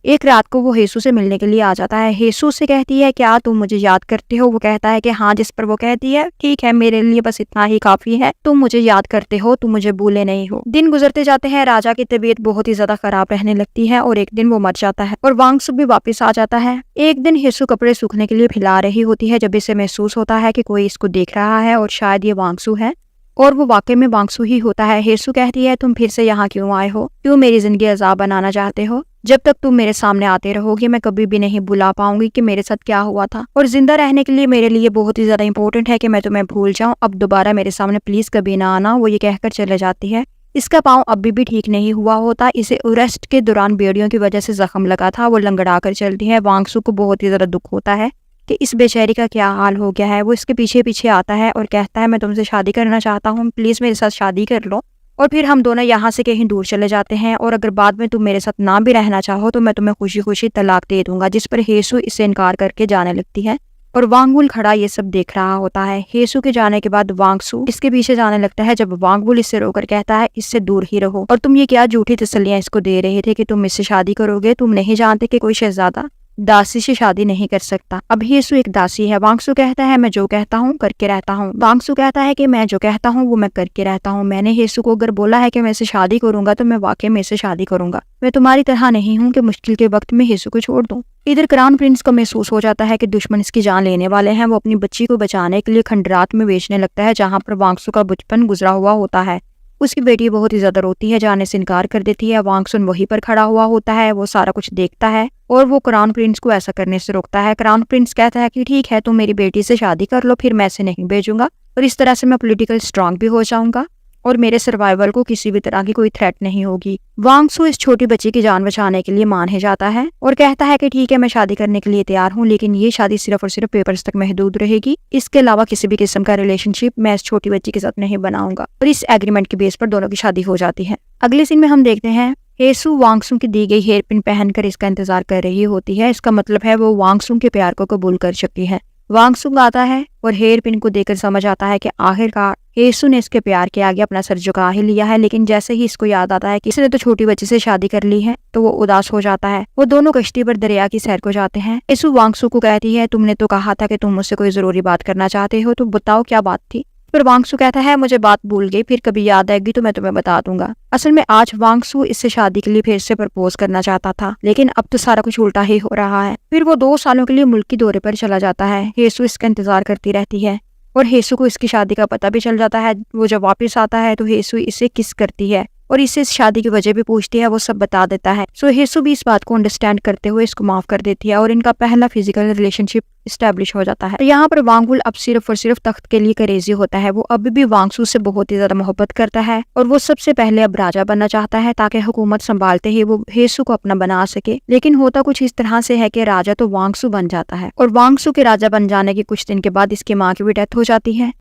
एक रात को वो हेसू से मिलने के लिए आ जाता है। हेसू से कहती है क्या तुम मुझे याद करते हो। वो कहता है कि हाँ, जिस पर वो कहती है ठीक है, मेरे लिए बस इतना ही काफी है, तुम मुझे याद करते हो, तुम मुझे भूले नहीं हो। दिन गुजरते जाते हैं। राजा की तबीयत बहुत ही ज्यादा खराब रहने लगती है और एक दिन वो मर जाता है और वांगसू भी वापस आ जाता है। एक दिन हेसू कपड़े सूखने के लिए फैला रही होती है जब इसे महसूस होता है कि कोई इसको देख रहा है और शायद ये वांगसू है और वो वाकई में वांगसू ही होता है। हेसू कहती है तुम फिर से यहाँ क्यों आए हो, क्यों मेरी जिंदगी अजाब बनाना चाहते हो। जब तक तुम मेरे सामने आते रहोगे मैं कभी भी नहीं भुला पाऊंगी कि मेरे साथ क्या हुआ था, और जिंदा रहने के लिए मेरे लिए बहुत ही ज्यादा इंपॉर्टेंट है कि मैं तुम्हें भूल जाऊं। अब दोबारा मेरे सामने प्लीज कभी ना आना। वो ये कहकर चले जाती है। इसका पाँव अभी भी ठीक नहीं हुआ होता। इसे अरेस्ट के दौरान बेड़ियों की वजह से जख्म लगा था। वो लंगड़ा कर चलती है। वांगसू को बहुत ही ज्यादा दुख होता है कि इस बेचारी का क्या हाल हो गया है। वो इसके पीछे पीछे आता है और कहता है मैं तुमसे शादी करना चाहता हूँ, प्लीज मेरे साथ शादी कर लो और फिर हम दोनों यहाँ से कहीं दूर चले जाते हैं, और अगर बाद में तुम मेरे साथ ना भी रहना चाहो तो मैं तुम्हें खुशी खुशी तलाक दे दूंगा। जिस पर हेसू इससे इनकार करके जाने लगती है और वांगहुल खड़ा ये सब देख रहा होता है। हेसू के जाने के बाद वांगसू इसके पीछे जाने लगता है जब वांगहुल इससे रोकर कहता है इससे दूर ही रहो, और तुम ये क्या झूठी तसल्लियां इसको दे रहे थे कि तुम इससे शादी करोगे। तुम नहीं जानते कि कोई शहजादा दासी से शादी नहीं कर सकता। अब हेसू एक दासी है। वांगसू कहता है मैं जो कहता हूँ करके रहता हूँ। वांगसू कहता है कि मैं जो कहता हूँ वो मैं करके रहता हूँ। मैंने हेसू को अगर बोला है कि मैं इससे शादी करूंगा तो मैं वाकई में इससे शादी करूंगा। मैं तुम्हारी तरह नहीं हूँ कि मुश्किल के वक्त में हेसू को छोड़ दूं। इधर क्राउन प्रिंस को महसूस हो जाता है कि दुश्मन इसकी जान लेने वाले हैं। वो अपनी बच्ची को बचाने के लिए खंडरात में बेचने लगता है जहाँ पर वांगसू का बचपन गुजरा हुआ होता है। उसकी बेटी बहुत ही ज्यादा रोती है, जाने से इनकार कर देती है। वांगसुन वहीं पर खड़ा हुआ होता है। वो सारा कुछ देखता है और वो क्राउन प्रिंस को ऐसा करने से रोकता है। क्राउन प्रिंस कहता है कि ठीक है, तुम मेरी बेटी से शादी कर लो, फिर मैं इसे नहीं भेजूंगा और इस तरह से मैं पॉलिटिकल स्ट्रांग भी हो जाऊंगा और मेरे सर्वाइवल को किसी भी तरह की कोई थ्रेट नहीं होगी। वांगसू इस छोटी बच्ची की जान बचाने के लिए मान ही जाता है और कहता है कि ठीक है, मैं शादी करने के लिए तैयार हूँ, लेकिन ये शादी सिर्फ और सिर्फ पेपर्स तक महदूद रहेगी। इसके अलावा किसी भी किस्म का रिलेशनशिप मैं इस छोटी बच्ची के साथ नहीं बनाऊंगा। और इस एग्रीमेंट के बेस पर दोनों की शादी हो जाती है। अगले सीन में हम देखते हैं हेसू वांगसू की दी गई हेयर पिन पहनकर इसका इंतजार कर रही होती है। इसका मतलब है वो वांगसू के प्यार को कबूल कर चुकी है। वांगसू आता है और हेयर पिन को देखकर समझ आता है कि आखिरकार हेसू ने इसके प्यार के आगे अपना सर झुका ही लिया है। लेकिन जैसे ही इसको याद आता है कि इसने तो छोटी बच्ची से शादी कर ली है तो वो उदास हो जाता है। वो दोनों कश्ती पर दरिया की सैर को जाते हैं। हेसू वांगसू को कहती है तुमने तो कहा था कि तुम मुझसे कोई जरूरी बात करना चाहते हो, तो बताओ क्या बात थी। फिर वांगसू कहता है मुझे बात भूल गई, फिर कभी याद आएगी तो मैं तुम्हें बता दूंगा। असल में आज वांगसू इससे शादी के लिए फिर से प्रपोज करना चाहता था, लेकिन अब तो सारा कुछ उल्टा ही हो रहा है। फिर वो 2 सालों के लिए मुल्क की दौरे पर चला जाता है। हेसू इसका इंतजार करती रहती है और हेसू को इसकी शादी का पता भी चल जाता है। वो जब वापस आता है तो हेसू इसे किस करती है और इससे इस शादी की वजह भी पूछती है। वो सब बता देता है। सो हेसू भी इस बात को अंडरस्टैंड करते हुए इसको माफ कर देती है और इनका पहला फिजिकल रिलेशनशिप स्टैब्लिश हो जाता है। तो यहाँ पर वांगहुल अब सिर्फ और सिर्फ तख्त के लिए क्रेजी होता है। वो अभी भी वांगसू से बहुत ही ज्यादा मोहब्बत करता है और वो सबसे पहले अब राजा बनना चाहता है ताकि हुकूमत संभालते ही वो हेसू को अपना बना सके। लेकिन होता कुछ इस तरह से है कि राजा तो वांगसू बन जाता है और वांगसू के राजा बन जाने के कुछ दिन के बाद इसकी माँ की भी डेथ हो जाती है।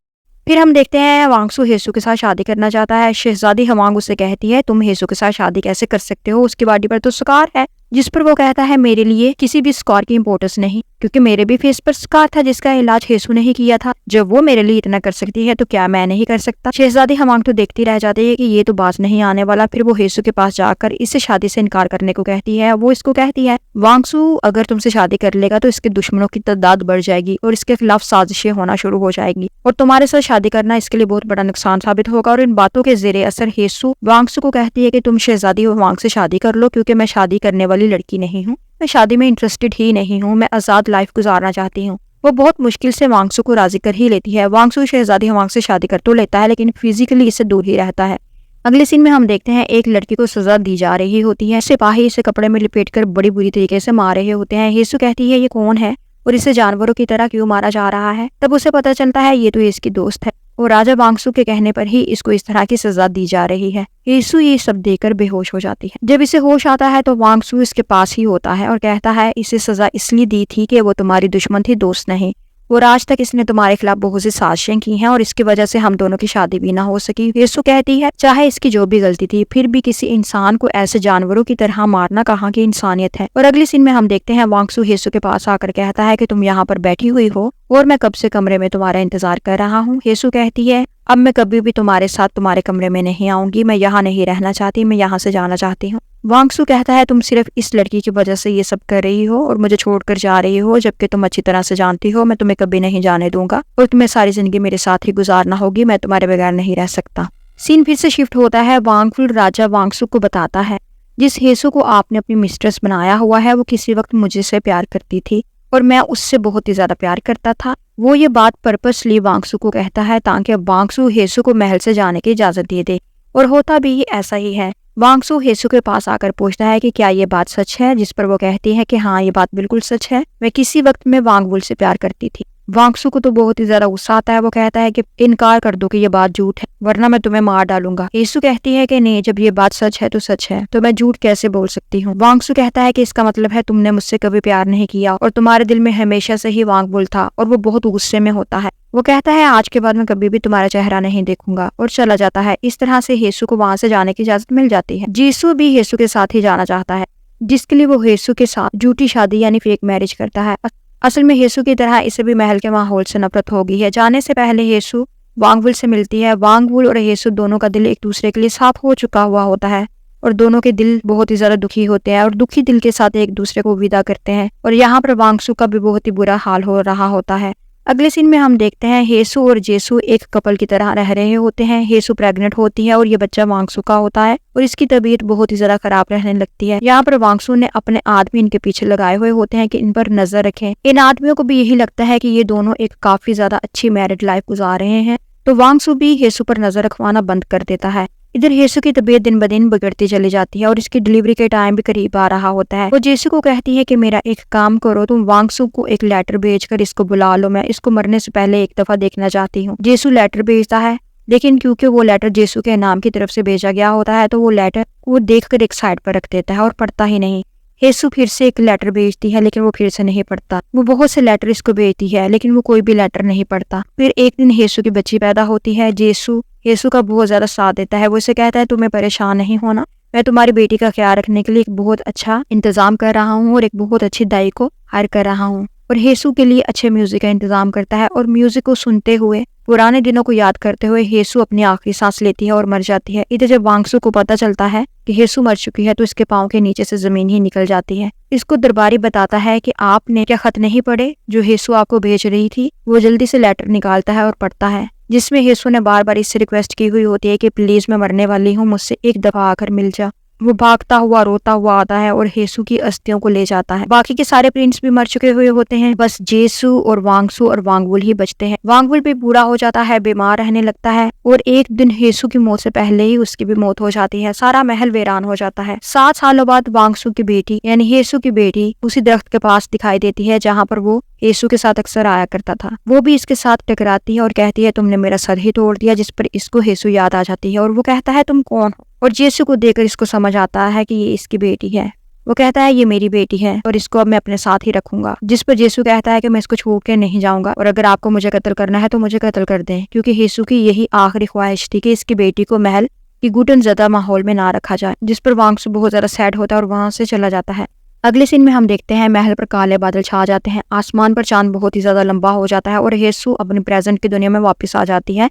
फिर हम देखते हैं वांगसू हेसू के साथ शादी करना चाहता है। शहजादी हवांग उससे कहती है तुम हेसू के साथ शादी कैसे कर सकते हो, उसकी बॉडी पर तो स्कार है। जिस पर वो कहता है मेरे लिए किसी भी स्कार की इंपॉर्टेंस नहीं, क्योंकि मेरे भी फेस पर स्कार था जिसका इलाज हेसू ने ही किया था। जब वो मेरे लिए इतना कर सकती है तो क्या मैं नहीं कर सकता। शहजादी हवांग तो देखती रह जाती है कि ये तो बात नहीं आने वाला। फिर वो हेसू के पास जाकर इससे शादी से इनकार करने को कहती है। वो इसको कहती है वांगसू अगर तुमसे शादी कर लेगा तो इसके दुश्मनों की तादाद बढ़ जाएगी और इसके खिलाफ साजिशें होना शुरू हो जाएंगी और तुम्हारे साथ शादी करना इसके लिए बहुत बड़ा नुकसान साबित होगा। और इन बातों के जेरे असर हेसू वांगसू को कहती है कि तुम शहजादी हवांग से शादी कर लो, क्योंकि मैं शादी करने वाली लड़की नहीं हूँ, मैं शादी में इंटरेस्टेड ही नहीं हूँ, मैं आजाद लाइफ गुजारना चाहती हूँ। वो बहुत मुश्किल से वांगसू को राजी कर ही लेती है। वांगसू शहजादी हवांग से शादी कर तो लेता है लेकिन फिजिकली इससे दूर ही रहता है। अगले सीन में हम देखते हैं एक लड़की को सजा दी जा रही होती है। सिपाही इसे कपड़े में लिपेटकर बड़ी बुरी तरीके से मार रहे होते हैं। हेसु कहती है ये कौन है और इसे जानवरों की तरह क्यों मारा जा रहा है। तब उसे पता चलता है ये तो इसकी दोस्त है और राजा वांगसू के कहने पर ही इसको इस तरह की सजा दी जा रही है। हेसु ये सब देखकर बेहोश हो जाती है। जब इसे होश आता है तो वांगसू इसके पास ही होता है और कहता है इसे सजा इसलिए दी थी कि वो तुम्हारी दुश्मन थी, दोस्त नहीं। और आज तक इसने तुम्हारे खिलाफ बहुत सी साजिशें की हैं और इसकी वजह से हम दोनों की शादी भी ना हो सकी। हेसु कहती है चाहे इसकी जो भी गलती थी फिर भी किसी इंसान को ऐसे जानवरों की तरह मारना कहाँ की इंसानियत है। और अगले सीन में हम देखते हैं वांगसू हेसु के पास आकर कहता है कि तुम यहाँ पर बैठी हुई हो और मैं कब से कमरे में तुम्हारा इंतजार कर रहा हूँ। हेसु कहती है अब मैं कभी भी तुम्हारे साथ तुम्हारे कमरे में नहीं आऊंगी, मैं यहाँ नहीं रहना चाहती, मैं यहाँ से जाना चाहती हूँ। वांगसू कहता है तुम सिर्फ इस लड़की की वजह से ये सब कर रही हो और मुझे छोड़कर जा रही हो, जबकि तुम अच्छी तरह से जानती हो मैं तुम्हें कभी नहीं जाने दूंगा और तुम्हें सारी जिंदगी मेरे साथ ही गुजारना होगी, मैं तुम्हारे बगैर नहीं रह सकता। सीन फिर से शिफ्ट होता है। वांगफुल राजा वांगसू को बताता है जिस हेसु को आपने अपनी मिस्ट्रेस बनाया हुआ है वो किसी वक्त मुझे से प्यार करती थी और मैं उससे बहुत ही ज्यादा प्यार करता था। वो ये बात पर्पसली वांगसू को कहता है ताकि वांगसू हेसु को महल से जाने की इजाजत दे दे और होता भी ऐसा ही है। वांगसू हेसु के पास आकर पूछता है कि क्या ये बात सच है, जिस पर वो कहती है कि हाँ ये बात बिल्कुल सच है, मैं किसी वक्त में वांगवुल से प्यार करती थी। वांगसू को तो बहुत ही ज्यादा गुस्सा आता है। वो कहता है कि इनकार कर दो कि ये बात झूठ है वरना मैं तुम्हें मार डालूंगा। हेसु कहती है कि नहीं, जब ये बात सच है तो सच है, तो मैं झूठ कैसे बोल सकती हूँ। वांगसू कहता है कि इसका मतलब है तुमने मुझसे कभी प्यार नहीं किया और तुम्हारे दिल में हमेशा से ही वांगवुल था। और वो बहुत गुस्से में होता है। वो कहता है आज के बाद मैं कभी भी तुम्हारा चेहरा नहीं देखूंगा और चला जाता है। इस तरह से हेसु को वहां से जाने की इजाजत मिल जाती है। जीसू भी हेसु के साथ ही जाना चाहता है, जिसके लिए वो हेसु के साथ झूठी शादी यानी फेक मैरिज करता है। असल में हेसु की तरह इसे भी महल के माहौल से नफरत हो गई है। जाने से पहले हेसु वांगवुल से मिलती है। वांगवुल और हेसु दोनों का दिल एक दूसरे के लिए साफ हो चुका हुआ होता है और दोनों के दिल बहुत ही ज्यादा दुखी होते हैं और दुखी दिल के साथ एक दूसरे को विदा करते हैं। और यहाँ पर वांगसू का भी बहुत ही बुरा हाल हो रहा होता है। अगले सीन में हम देखते हैं हेसु और जेसु एक कपल की तरह रह रहे होते हैं। हेसु प्रेग्नेंट होती है और ये बच्चा वांगसू का होता है और इसकी तबीयत बहुत ही ज्यादा खराब रहने लगती है। यहाँ पर वांगसू ने अपने आदमी इनके पीछे लगाए हुए होते हैं कि इन पर नजर रखें। इन आदमियों को भी यही लगता है कि ये दोनों एक काफी ज्यादा अच्छी मैरिड लाइफ गुजार रहे हैं, तो वांगसू भी हेसु पर नजर रखवाना बंद कर देता है। इधर हेसु की तबीयत दिन ब दिन बिगड़ती चली जाती है और इसकी डिलीवरी के टाइम भी करीब आ रहा होता है। वो जेसु को कहती है कि मेरा एक काम करो, तुम वांगसू को एक लेटर भेजकर इसको बुला लो, मैं इसको मरने से पहले एक दफा देखना चाहती हूँ। जेसु लेटर भेजता है, लेकिन क्योंकि वो लेटर जेसु के नाम की तरफ से भेजा गया होता है तो वो लेटर वो देखकर एक साइड पर रख देता है और पढ़ता ही नहीं। हेसु फिर से एक लेटर भेजती है लेकिन वो फिर से नहीं पढ़ता। वो बहुत से लेटर इसको भेजती है लेकिन वो कोई भी लेटर नहीं पढ़ता। फिर एक दिन हेसु की बच्ची पैदा होती है। जेसु हेसु का बहुत ज्यादा साथ देता है। वो इसे कहता है तुम्हें परेशान नहीं होना, मैं तुम्हारी बेटी का ख्याल रखने के लिए एक बहुत अच्छा इंतजाम कर रहा हूँ और एक बहुत अच्छी दाई को हायर कर रहा हूँ। और हेसु के लिए अच्छे म्यूजिक का इंतजाम करता है और म्यूजिक को सुनते हुए पुराने दिनों को याद करते हुए हेसु अपनी आखिरी सांस लेती है और मर जाती है। इधर जब वांगसू को पता चलता है कि हेसु मर चुकी है तो इसके पाँव के नीचे से जमीन ही निकल जाती है। इसको दरबारी बताता है कि आपने क्या खत नहीं पढ़े जो हेसु आपको भेज रही थी। वो जल्दी से लेटर निकालता है और पढ़ता है जिसमें हेसु ने बार बार इससे रिक्वेस्ट की हुई होती है कि प्लीज मैं मरने वाली हूँ, मुझसे एक दफा आकर मिल जा। वो भागता हुआ रोता हुआ आता है और हेसु की अस्थियों को ले जाता है। बाकी के सारे प्रिंस भी मर चुके हुए होते हैं, बस जेसु और वांगसू और वांगवुल ही बचते हैं। वांगवुल भी बूढ़ा हो जाता है, बीमार रहने लगता है और एक दिन हेसु की मौत से पहले ही उसकी भी मौत हो जाती है। सारा महल वीरान हो जाता है। 7 सालों बाद वांगसू की बेटी यानी हेसु की बेटी उसी दरख्त के पास दिखाई देती है जहाँ पर वो हेसु के साथ अक्सर आया करता था। वो भी इसके साथ टकराती है और कहती है तुमने मेरा सर ही तोड़ दिया, जिस पर इसको हेसु याद आ जाती है और वो कहता है तुम कौन हो। और जेसु को देखकर इसको समझ आता है कि ये इसकी बेटी है। वो कहता है ये मेरी बेटी है और इसको अब मैं अपने साथ ही रखूंगा, जिस पर जेसु कहता है कि मैं इसको छोड़ के नहीं जाऊंगा और अगर आपको मुझे कत्ल करना है तो मुझे कत्ल कर दें, क्योंकि हेसु की यही आखिरी ख्वाहिश थी कि इसकी बेटी को महल की घुटन ज़्यादा माहौल में ना रखा जाए। जिस पर वांगसू बहुत ज्यादा सैड होता है और वहां से चला जाता है। अगले सीन में हम देखते हैं महल पर काले बादल छा जाते हैं, आसमान पर चांद बहुत ही ज्यादा लंबा हो जाता है और हेसु अपने प्रेजेंट की दुनिया में वापस आ जाती है।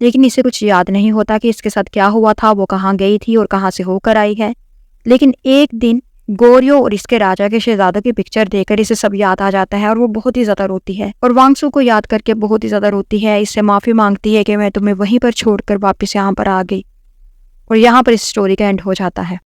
लेकिन इसे कुछ याद नहीं होता कि इसके साथ क्या हुआ था, वो कहाँ गई थी और कहाँ से होकर आई है। लेकिन एक दिन गोरियो और इसके राजा के शहजादों की पिक्चर देखकर इसे सब याद आ जाता है और वो बहुत ही ज्यादा रोती है और वांगसू को याद करके बहुत ही ज्यादा रोती है। इससे माफी मांगती है कि मैं तुम्हें वहीं पर छोड़कर वापस यहाँ पर आ गई। और यहाँ पर इस स्टोरी का एंड हो जाता है।